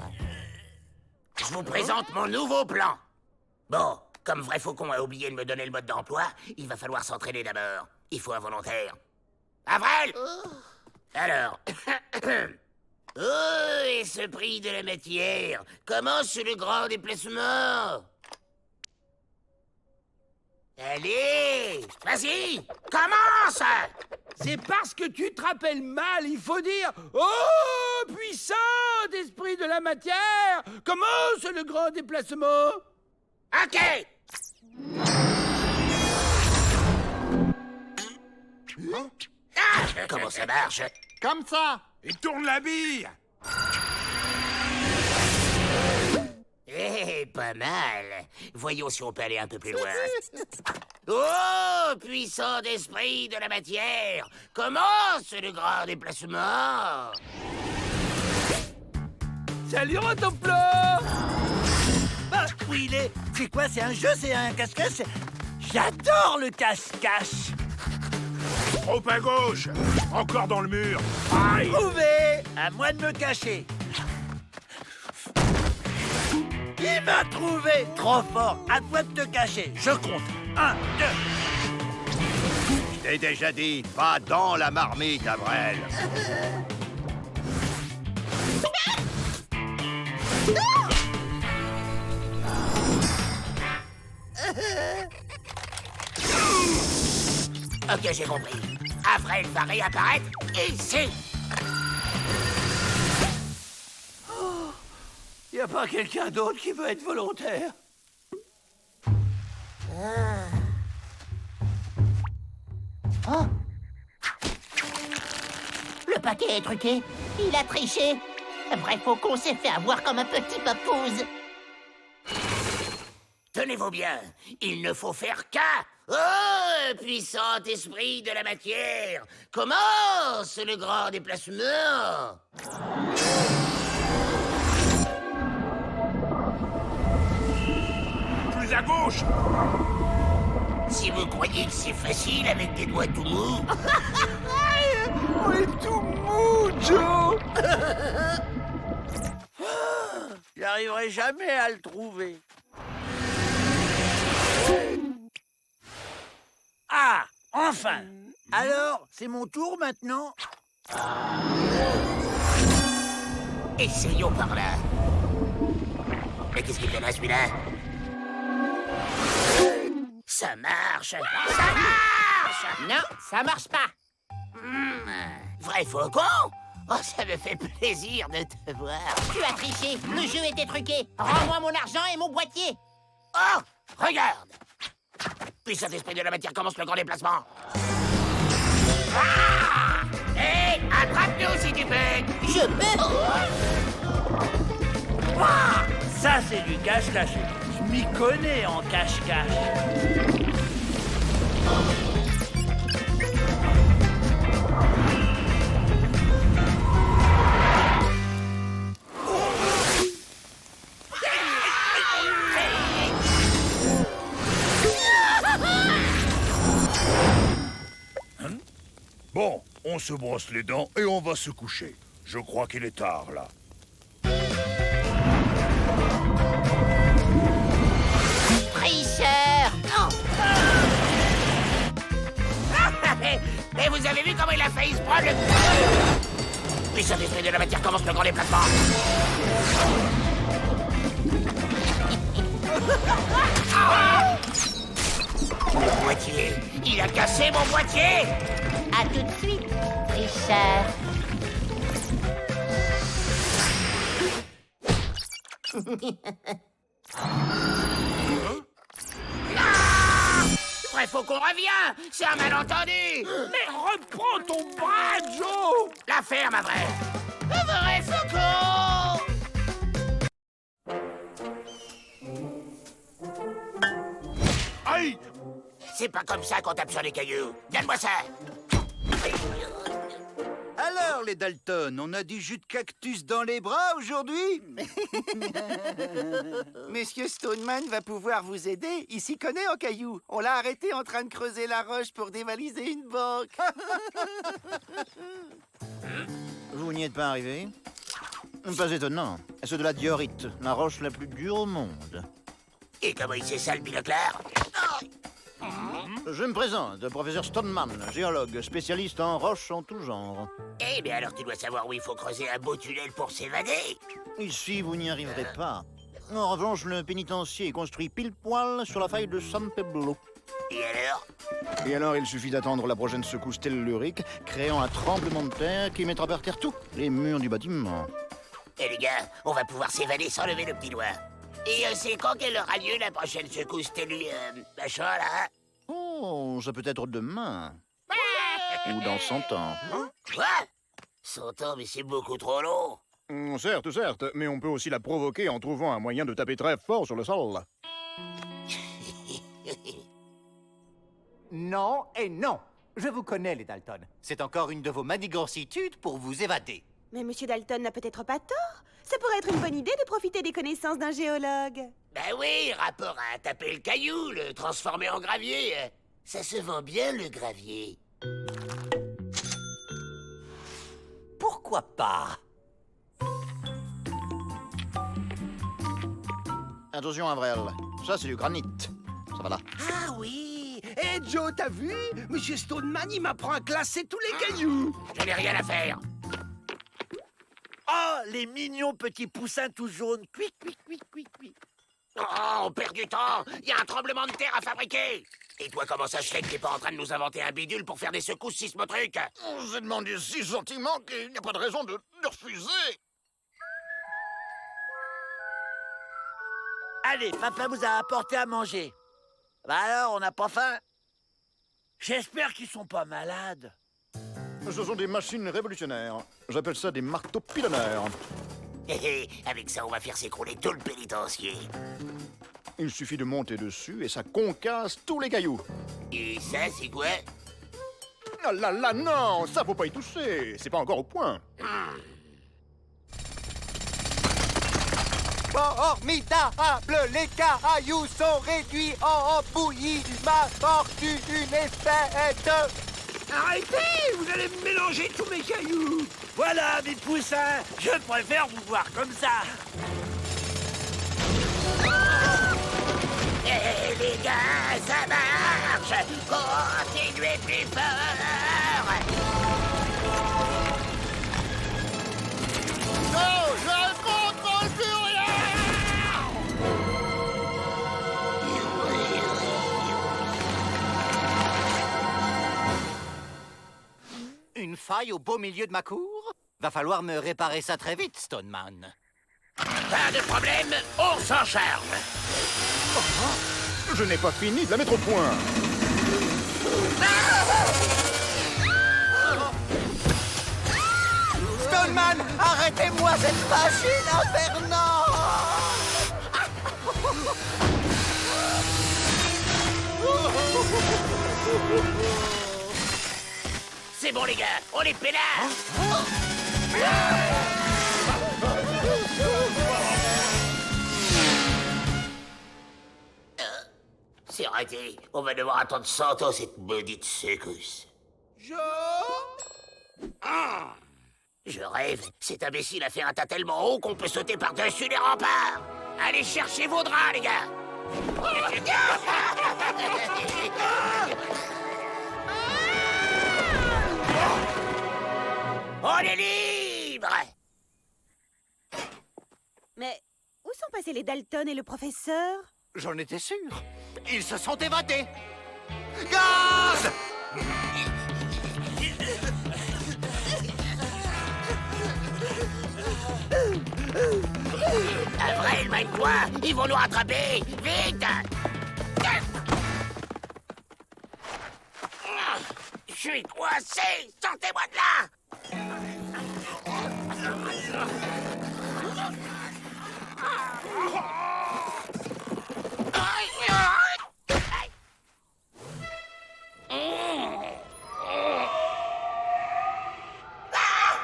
Je vous présente mon nouveau plan. Bon, comme vrai faucon a oublié de me donner le mode d'emploi, il va falloir s'entraîner d'abord. Il faut un volontaire. Avril! Alors... Oh, et ce prix de la matière, commence le grand déplacement. Allez, vas-y, commence! C'est parce que tu te rappelles mal, il faut dire « Oh, puissant esprit de la matière, commence le grand déplacement !» Ok! Ah, comment ça marche? Comme ça. Et tourne la bille! Eh, pas mal. Voyons si on peut aller un peu plus loin. Oh, puissant esprit de la matière, commence le grand déplacement. Salut, Rotoplan! Bah, oui, il est... C'est quoi, c'est un jeu, c'est un cache-cache? J'adore le cache-cache! Trop à gauche! Encore dans le mur! Aïe! Trouvé! À moi de me cacher. Il m'a trouvé! Trop fort! À toi de te cacher. Je compte. 1, 2... Je t'ai déjà dit, pas dans la marmite, Avrel. Ok, j'ai compris. Avril va réapparaître ici. Y a pas quelqu'un d'autre qui veut être volontaire? Oh. Le paquet est truqué. Il a triché. Bref, Faucon s'est fait avoir comme un petit papouze. Tenez-vous bien, il ne faut faire qu'un. Oh, puissant esprit de la matière, commence le grand déplacement. Plus à gauche. Si vous croyez que c'est facile avec des doigts tout mous... On est tout mou, Joe. J'arriverai jamais à le trouver. Ah, enfin. Alors, c'est mon tour maintenant? Essayons par là. Mais qu'est-ce qu'il fait là, celui-là? Ça marche! Ça marche! Non, ça marche pas. Vrai Faucon? Oh, ça me fait plaisir de te voir. Tu as triché. Le jeu était truqué. Rends-moi mon argent et mon boîtier. Oh, regarde! Puissant esprit de la matière commence le grand déplacement. Ah! Hé, attrape-nous si tu peux! Je peux. Ah, ça, c'est du cache-cache. Je m'y connais en cache-cache. Bon, on se brosse les dents et on va se coucher. Je crois qu'il est tard, là. Tricheur. Mais vous avez vu comment il a failli se prendre le... Puissant esprit de la matière commence le grand déplacement. Mon boîtier! Il a cassé mon boîtier! À tout de suite, tricheur. Vrai Faucon revient! C'est un malentendu! Mais reprends ton bras, Joe. La ferme, à vrai! Vrai Faucon! Aïe! C'est pas comme ça qu'on tape sur les cailloux. Donne-moi ça! Alors, les Dalton, on a du jus de cactus dans les bras aujourd'hui? Monsieur Stoneman va pouvoir vous aider. Il s'y connaît en cailloux. On l'a arrêté en train de creuser la roche pour dévaliser une banque. Vous n'y êtes pas arrivé? Pas étonnant. C'est de la diorite, la roche la plus dure au monde. Et comment il sait ça, le binoclard? Je me présente, professeur Stoneman, géologue, spécialiste en roches en tout genre. Eh bien alors tu dois savoir où il faut creuser un beau tunnel pour s'évader. Ici, vous n'y arriverez pas. En revanche, le pénitencier est construit pile poil sur la faille de San Pablo. Et alors? Et alors, il suffit d'attendre la prochaine secousse tellurique, créant un tremblement de terre qui mettra par terre tous les murs du bâtiment. Eh les gars, on va pouvoir s'évader sans lever le petit doigt. Et c'est quand qu'elle aura lieu la prochaine secousse machin là? Oh, ça peut être demain. Ou dans 100 ans. Quoi? 100 ans, mais c'est beaucoup trop long. Certes, certes, mais on peut aussi la provoquer en trouvant un moyen de taper très fort sur le sol. Non et non. Je vous connais, les Dalton. C'est encore une de vos manigancitudes pour vous évader. Mais Monsieur Dalton n'a peut-être pas tort. Ça pourrait être une bonne idée de profiter des connaissances d'un géologue. Ben oui, rapport à taper le caillou, le transformer en gravier. Ça se vend bien, le gravier. Pourquoi pas? Attention, Avril. Ça, c'est du granit. Ça va là. Ah oui! Eh Joe, t'as vu? Monsieur Stoneman, il m'apprend à classer tous les cailloux. Je n'ai rien à faire. Oh, les mignons petits poussins tout jaunes. Cuic, cuic, cuic, cuic, cuic. Oh, on perd du temps. Il y a un tremblement de terre à fabriquer. Et toi, comment ça se fait que t'es pas en train de nous inventer un bidule pour faire des secousses sismotrucs? J'ai demandé si gentiment qu'il n'y a pas de raison de refuser. Allez, papa vous a apporté à manger. Bah alors, on n'a pas faim? J'espère qu'ils sont pas malades. Ce sont des machines révolutionnaires. J'appelle ça des marteaux pilonneurs. Avec ça, on va faire s'écrouler tout le pénitencier. Il suffit de monter dessus et ça concasse tous les cailloux. Et ça, c'est quoi? Ah là là, non, ça faut pas y toucher. C'est pas encore au point. Formidable, les cailloux sont réduits en bouillie. Ma fortune est faite. Arrêtez, vous allez me mélanger tous mes cailloux. Voilà, mes poussins, je préfère vous voir comme ça. Eh les gars, ça marche. Continuez plus fort. Non, je ne contrôle plus rien. Une faille au beau milieu de ma cour? Va falloir me réparer ça très vite, Stoneman. Pas de problème, on s'en charge. Je n'ai pas fini de la mettre au point. Stoneman, arrêtez-moi cette machine infernale. C'est bon les gars, on les pénale. C'est raté, on va devoir attendre 100 ans cette maudite secousse. Je rêve, cet imbécile a fait un tas tellement haut qu'on peut sauter par-dessus les remparts. Allez chercher vos draps les gars. On est libre! Mais où sont passés les Dalton et le professeur? J'en étais sûr. Ils se sont évadés. Gaz! Avril, mène-toi! Ils vont nous rattraper! Vite! Je suis coincé! Sortez-moi de là!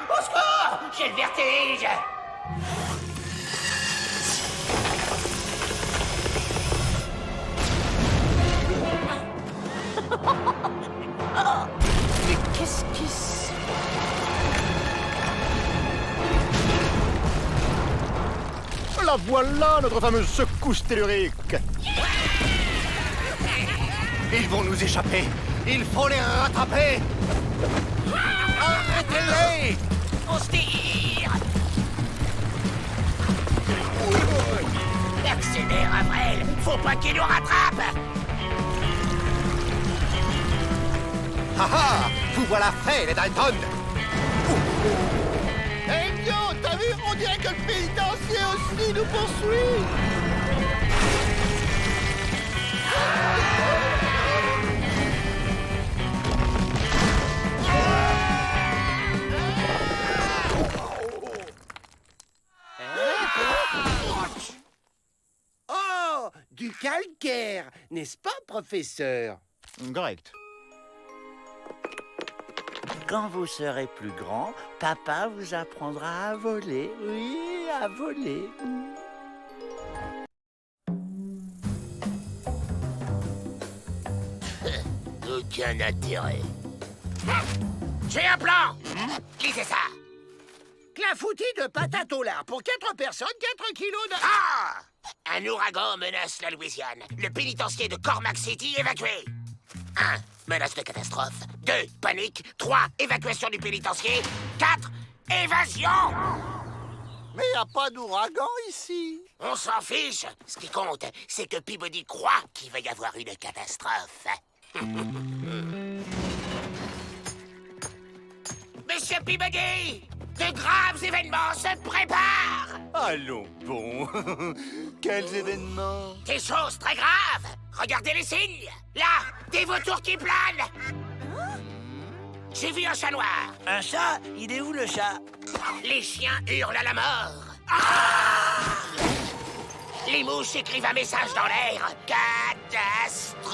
Au secours! J'ai le vertige! Mais qu'est-ce qui se... La voilà, notre fameuse secousse tellurique. Ils vont nous échapper. Il faut les rattraper. Arrêtez-les! On se tire! Accélère, Avril! Faut pas qu'il nous rattrape! Ah ah! Vous voilà fait, les Dalton! Elio, t'as vu? On dirait que le pénitencier aussi nous poursuit. Oh, du calcaire, n'est-ce pas, professeur? Correct. Quand vous serez plus grand, papa vous apprendra à voler. Oui, à voler. Aucun intérêt. J'ai un plan! Lisez ça! Clafoutis de patates au lard pour 4 personnes, 4 kilos de... Ah! Un ouragan menace la Louisiane. Le pénitencier de Cormac City évacué. 1. Menace de catastrophe. 2. Panique. 3. Évacuation du pénitencier. 4. Évasion! Mais y a pas d'ouragan ici. On s'en fiche. Ce qui compte, c'est que Peabody croit qu'il va y avoir une catastrophe. Monsieur Peabody, de graves événements se préparent. Allons, bon. Quels événements? Des choses très graves. Regardez les signes. Là, des vautours qui planent. J'ai vu un chat noir. Un chat? Il est où le chat? Les chiens hurlent à la mort. Ah! Les mouches écrivent un message dans l'air. Catastrophe.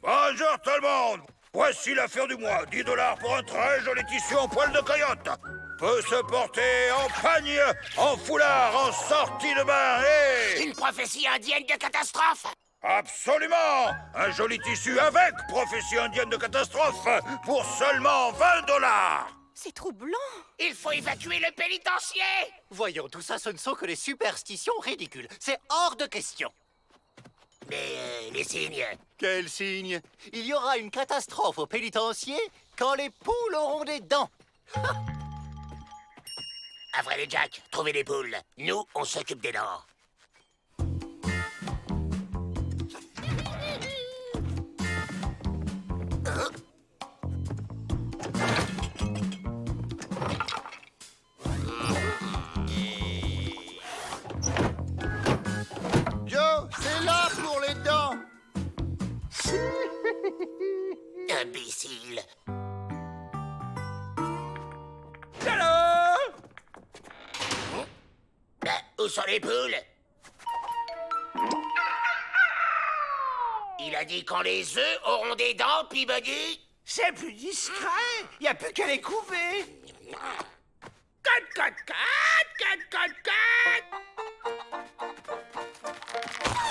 Bonjour tout le monde. Voici l'affaire du mois. 10 $ pour un très joli tissu en poil de coyote. Peut se porter en pagne, en foulard, en sortie de bain et... Une prophétie indienne de catastrophe. Absolument. Un joli tissu avec prophétie indienne de catastrophe pour seulement 20 $. C'est troublant. Il faut évacuer le pénitencier. Voyons, tout ça, ce ne sont que des superstitions ridicules. C'est hors de question. Mais les signes... Quels signes? Il y aura une catastrophe au pénitencier quand les poules auront des dents. À vrai les Jack, trouvez les poules. Nous, on s'occupe des dents. Joe, c'est là pour les dents. Imbécile. Où sont les poules? Il a dit quand les œufs auront des dents, Peabody. C'est plus discret. Y a plus qu'à les couver.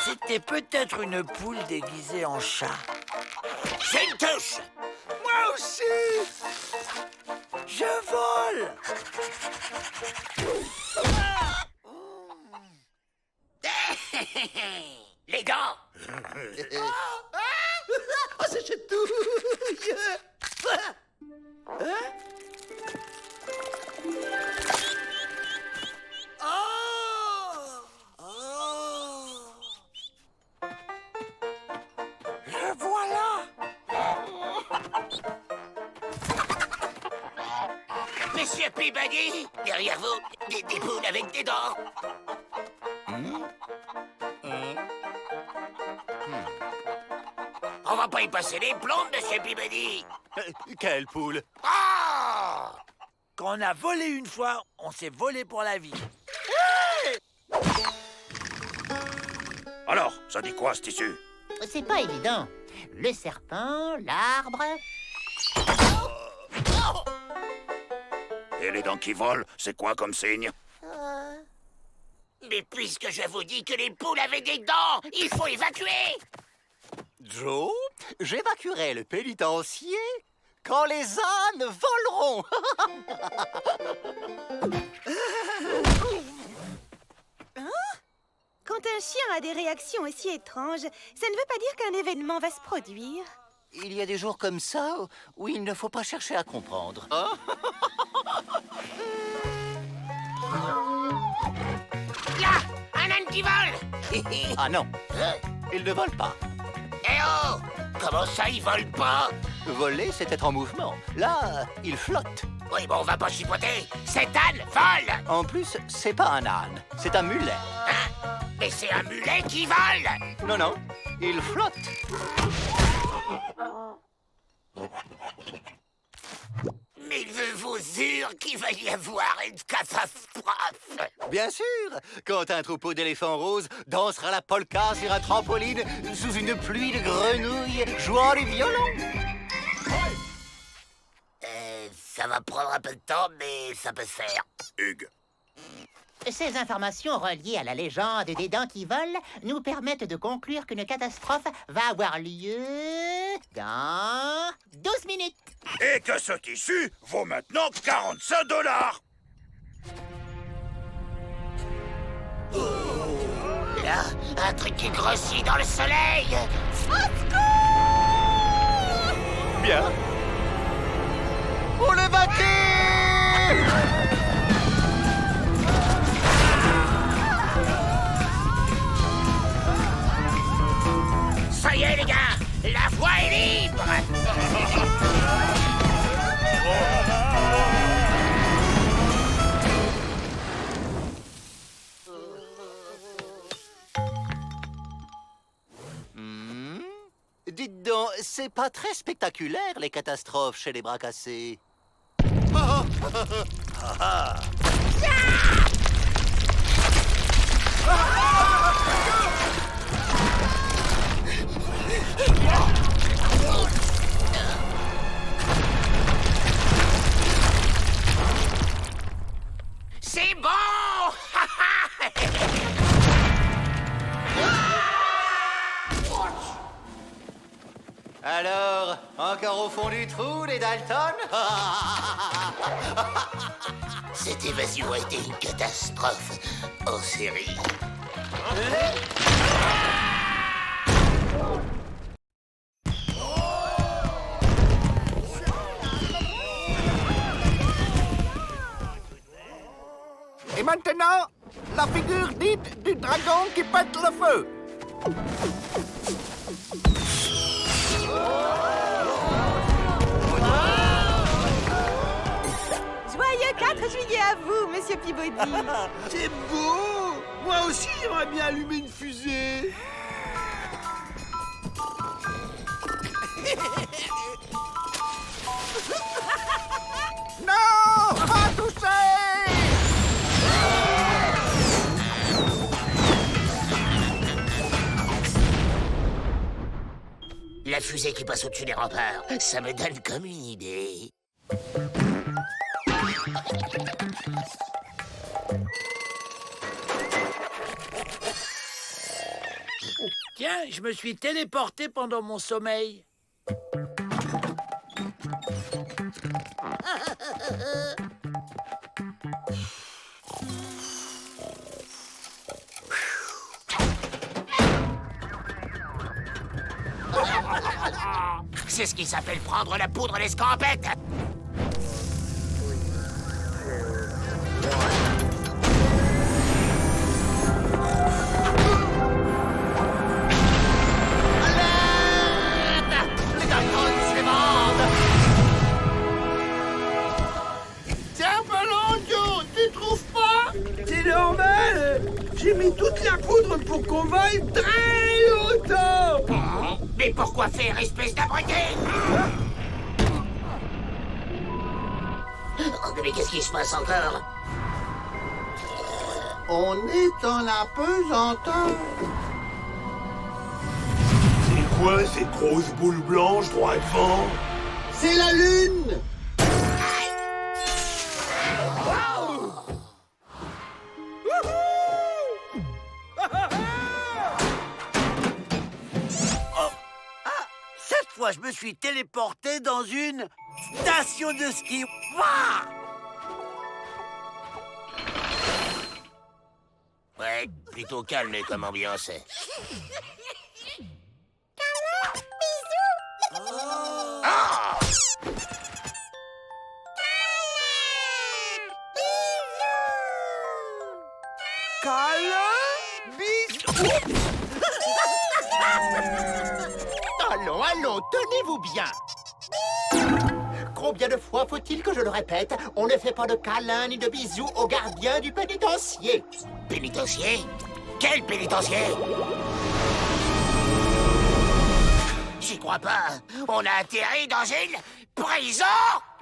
C'était peut-être une poule déguisée en chat. C'est une touche. Moi aussi. Je vole. Les dents. Oh, c'est chatouille. Hein? Le voilà. Monsieur Peabody, derrière vous, des poules avec des dents. On va pas y passer les plombs, monsieur Peabody. Quelle poule? Ah! Quand on a volé une fois, on s'est volé pour la vie. Alors, ça dit quoi ce tissu? C'est pas évident. Le serpent, l'arbre... Et les dents qui volent, c'est quoi comme signe? Mais puisque je vous dis que les poules avaient des dents, il faut évacuer. Joe, j'évacuerai le pénitencier quand les ânes voleront. Quand un chien a des réactions aussi étranges, ça ne veut pas dire qu'un événement va se produire. Il y a des jours comme ça où il ne faut pas chercher à comprendre. Là, un âne qui vole. Ah non, il ne vole pas. Eh oh! Comment ça, il vole pas? Voler, c'est être en mouvement. Là, il flotte. Oui, bon, on va pas chipoter. Cet âne vole. En plus, c'est pas un âne, c'est un mulet. Hein? Mais c'est un mulet qui vole. Non, non, il flotte. Mais je vous jure qu'il va y avoir une catastrophe. Bien sûr, quand un troupeau d'éléphants roses dansera la polka sur un trampoline sous une pluie de grenouilles jouant du violon. Ça va prendre un peu de temps, mais ça peut se faire. Hugues. Ces informations reliées à la légende des dents qui volent nous permettent de conclure qu'une catastrophe va avoir lieu dans 12 minutes. Et que ce tissu vaut maintenant 45 $. Là, un truc qui grossit dans le soleil. Bien. On l'a vaincu! Ça y est, les gars, la voie est libre. Dites donc, c'est pas très spectaculaire, les catastrophes chez les bras cassés. C'est bon. Alors, encore au fond du trou, les Dalton? Cette évasion a été une catastrophe en série. Et maintenant, la figure dite du dragon qui pète le feu. Joyeux 4 juillet à vous, Monsieur Peabody. C'est beau. Moi aussi, j'aimerais bien allumer une fusée. Non, pas toucher. La fusée qui passe au-dessus des remparts, ça me donne comme une idée. Tiens, je me suis téléporté pendant mon sommeil. C'est ce qui s'appelle prendre la poudre à l'escampette. Les Dalton s'évadent! C'est un peu long, Joe, tu trouves pas? C'est normal. J'ai mis toute la poudre pour qu'on vole très longtemps. Mais pourquoi faire, espèce d'abruti? Oh, mais qu'est-ce qui se passe encore? On est en apesanteur. C'est quoi cette grosse boule blanche droit devant? C'est la lune. Cette fois, je me suis téléporté dans une station de ski. Wouah! Ouais, plutôt calme comme ambiance. Ah! Câlin, bisous. Allons, allons, tenez-vous bien. Combien de fois faut-il que je le répète? On ne fait pas de câlins ni de bisous aux gardiens du pénitencier. Pénitencier? Quel pénitencier? J'y crois pas. On a atterri dans une prison?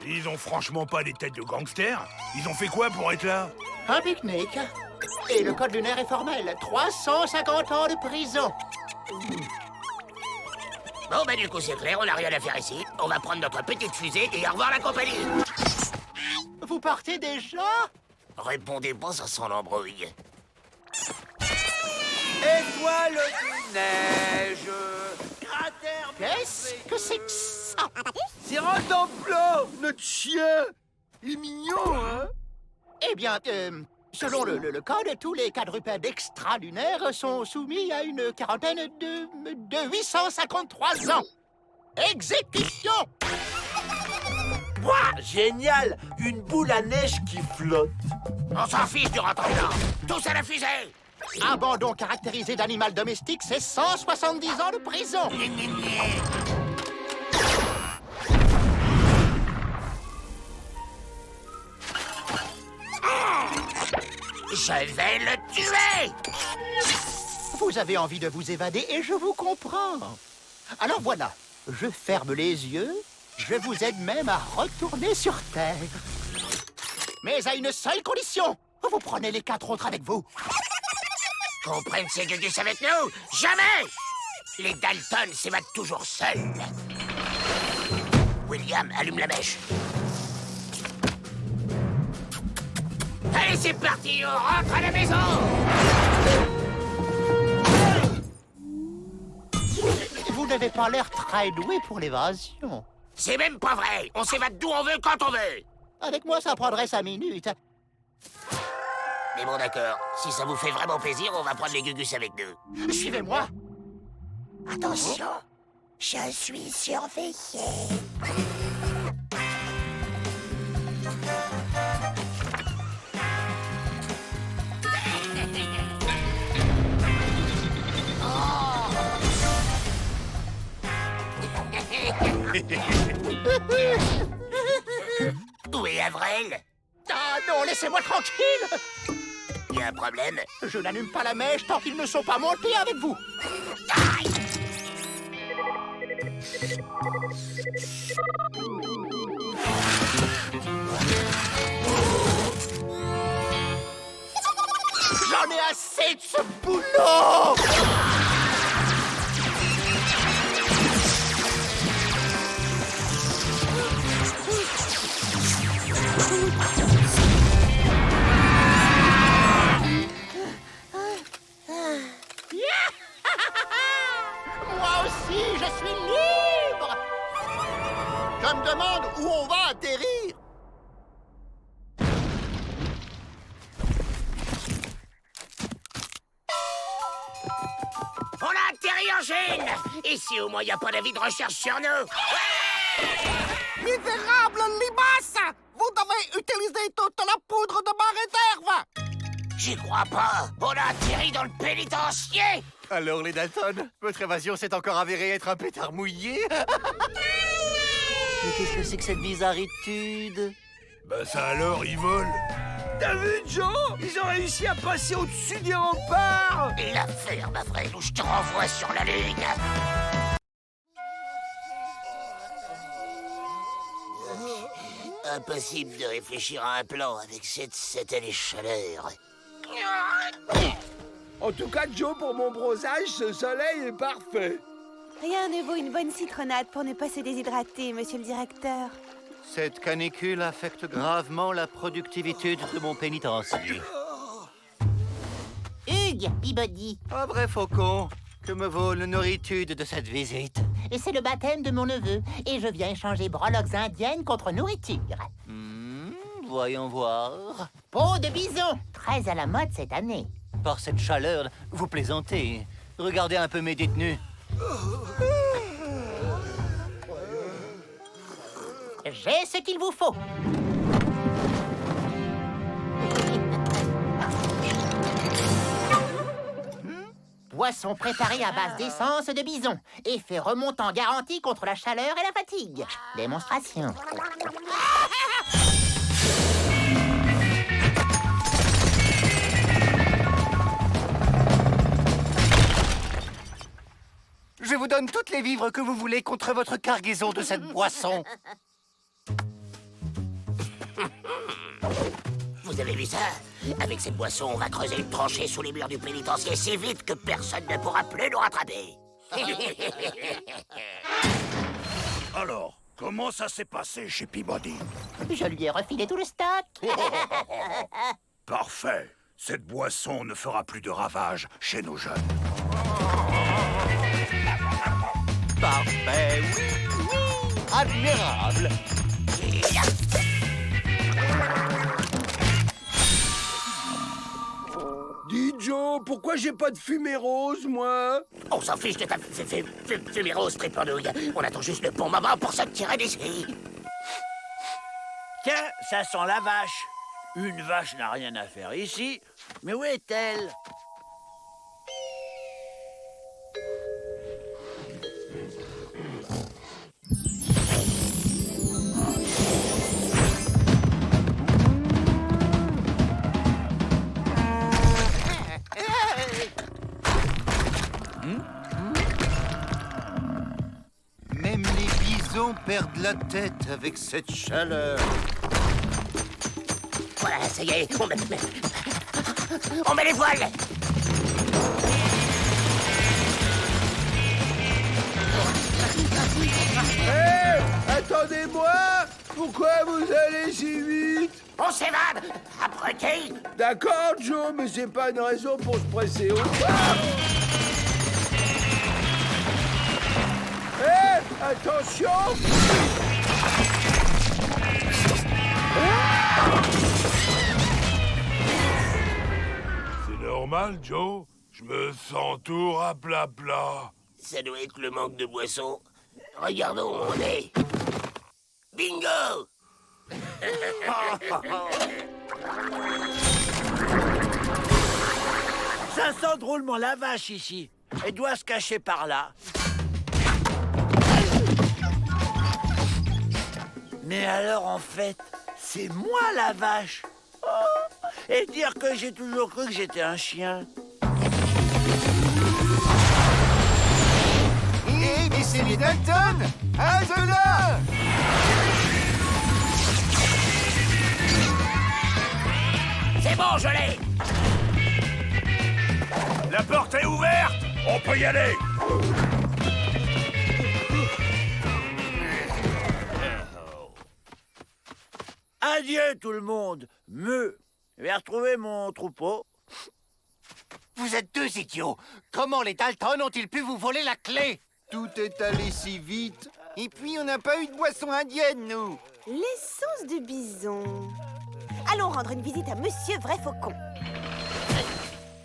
Ils ont franchement pas des têtes de gangsters? Ils ont fait quoi pour être là? Un pique-nique. Et le code lunaire est formel. 350 ans de prison. Bon, bah du coup, c'est clair, on n'a rien à faire ici. On va prendre notre petite fusée et au revoir la compagnie. Vous partez déjà? Répondez pas à son embrouille. Étoile de neige. Cratère. Qu'est-ce que c'est que ça? C'est Rantanplan, notre chien. Il est mignon, hein? Eh bien, selon le code, tous les quadrupèdes extralunaires sont soumis à une quarantaine de 853 ans. Exécution! Ouah, génial! Une boule à neige qui flotte. On s'en fiche du rentre-blanc. Tous à la fusée. Abandon caractérisé d'animal domestique, c'est 170 ans de prison! Je vais le tuer! Vous avez envie de vous évader et je vous comprends. Alors voilà, je ferme les yeux, je vous aide même à retourner sur Terre. Mais à une seule condition, vous prenez les 4 autres avec vous. Qu'on prenne ces gugus avec nous? Jamais! Les Dalton s'évadent toujours seuls. William, allume la mèche. Allez, c'est parti, on rentre à la maison! Vous n'avez pas l'air très doué pour l'évasion. C'est même pas vrai! On s'évade d'où on veut, quand on veut! Avec moi, ça prendrait 5 minutes. Mais bon, d'accord. Si ça vous fait vraiment plaisir, on va prendre les gugus avec nous. Suivez-moi. Attention, je suis surveillé. Où est Avril? Ah non, laissez-moi tranquille! Y a un problème? Je n'allume pas la mèche tant qu'ils ne sont pas montés avec vous. J'en ai assez de ce boulot! Moi aussi, je suis libre! Je me demande où on va atterrir. On a atterri en Chine! Ici, au moins, y a pas d'avis de recherche sur nous. Misérable limace! Vous devez utiliser toute la poudre de ma réserve! J'y crois pas! On a atterri dans le pénitencier! Alors, les Dalton, votre évasion s'est encore avérée être un pétard mouillé. Mais qu'est-ce que c'est que cette bizarritude? Bah ça alors, ils volent. T'as vu, Joe? Ils ont réussi à passer au-dessus des remparts! La ferme, Avril, ou je te renvoie sur la Lune! Impossible de réfléchir à un plan avec cette satanée chaleur. En tout cas, Joe, pour mon brosage, ce soleil est parfait. Rien ne vaut une bonne citronnade pour ne pas se déshydrater, monsieur le directeur. Cette canicule affecte gravement la productivité de mon pénitencier. Hugues, Peabody. Pas vrai, Faucon? Que me vaut l'honoritude de cette visite? Et c'est le baptême de mon neveu. Et je viens échanger breloques indiennes contre nourriture. Voyons voir. Peau de bison, très à la mode cette année. Par cette chaleur, vous plaisantez. Regardez un peu mes détenus. J'ai ce qu'il vous faut. Boisson préparée à base d'essence de bison. Effet remontant garanti contre la chaleur et la fatigue. Démonstration. Je vous donne toutes les vivres que vous voulez contre votre cargaison de cette boisson. Vous avez vu ça? Avec cette boisson, on va creuser une tranchée sous les murs du pénitencier si vite que personne ne pourra plus nous rattraper. Alors, comment ça s'est passé chez Peabody? Je lui ai refilé tout le stock. Parfait. Cette boisson ne fera plus de ravages chez nos jeunes. Parfait, oui. Admirable. Dis, Joe, pourquoi pourquoi j'ai pas de fumée rose, moi? On s'en fiche de ta fumée rose, tripandouille. On attend juste le bon moment pour se tirer d'ici. Tiens, ça sent la vache. Une vache n'a rien à faire ici. Mais où est-elle? Même les bisons perdent la tête avec cette chaleur. Voilà, ça y est, on met les voiles. Hé, attendez-moi! Pourquoi vous allez si vite? On s'évade. Après qui? D'accord, Joe, mais c'est pas une raison pour se presser autant. Hé, attention! C'est normal, Joe. Je me sens tout raplapla. Ça doit être le manque de boisson. Regardons où on est. Bingo! Ça sent drôlement la vache ici. Elle doit se cacher par là. Mais alors, en fait, c'est moi la vache. Oh, et dire que j'ai toujours cru que j'étais un chien. Et c'est les Dalton! À de là! C'est bon, je l'ai! La porte est ouverte. On peut y aller. Adieu tout le monde. Je vais retrouver mon troupeau. Vous êtes deux idiots. Comment les Dalton ont-ils pu vous voler la clé? Tout est allé si vite. Et puis, on n'a pas eu de boisson indienne, nous. L'essence de bison. Allons rendre une visite à Monsieur Vrai Faucon.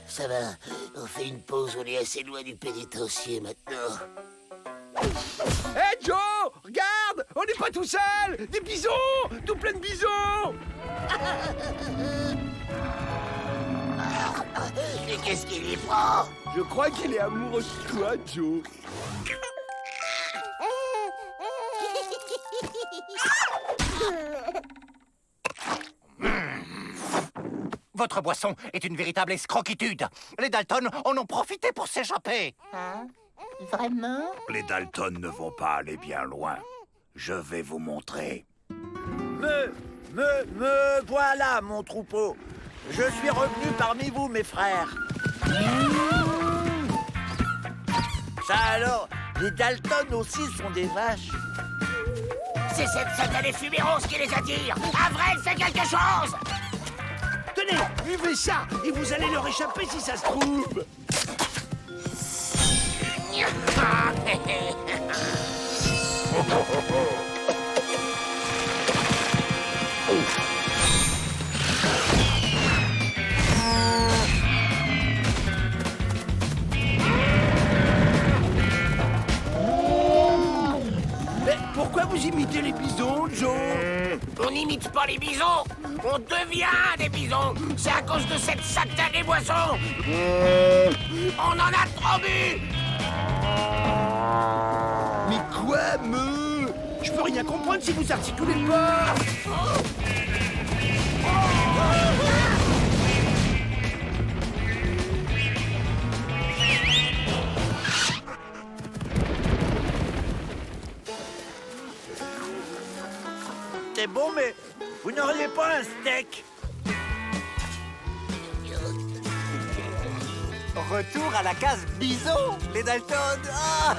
Ça va, on fait une pause, on est assez loin du pénitencier maintenant. Hé, Joe! Regarde! On n'est pas tout seul! Des bisons! Tout plein de bisons! Mais qu'est-ce qu'il y prend? Je crois qu'il est amoureux de toi, Joe. Votre boisson est une véritable escroquitude. Les Dalton en ont profité pour s'échapper. Hein? Vraiment? Les Dalton ne vont pas aller bien loin. Je vais vous montrer. Me voilà, mon troupeau. Je suis revenu parmi vous, mes frères. Ça alors, les Dalton aussi sont des vaches. C'est cette satanée fumée rose qui les attire. Avril fait quelque chose. Tenez, buvez ça, et vous allez leur échapper si ça se trouve. Mais pourquoi vous imitez les bisons, Joe? On n'imite pas les bisons, on devient des bisons. C'est à cause de cette satanée boisson. On en a trop bu. Mais quoi, Je peux rien comprendre si vous articulez pas. C'est bon, mais vous n'auriez pas un steak? Retour à la case bison, les Dalton. Ah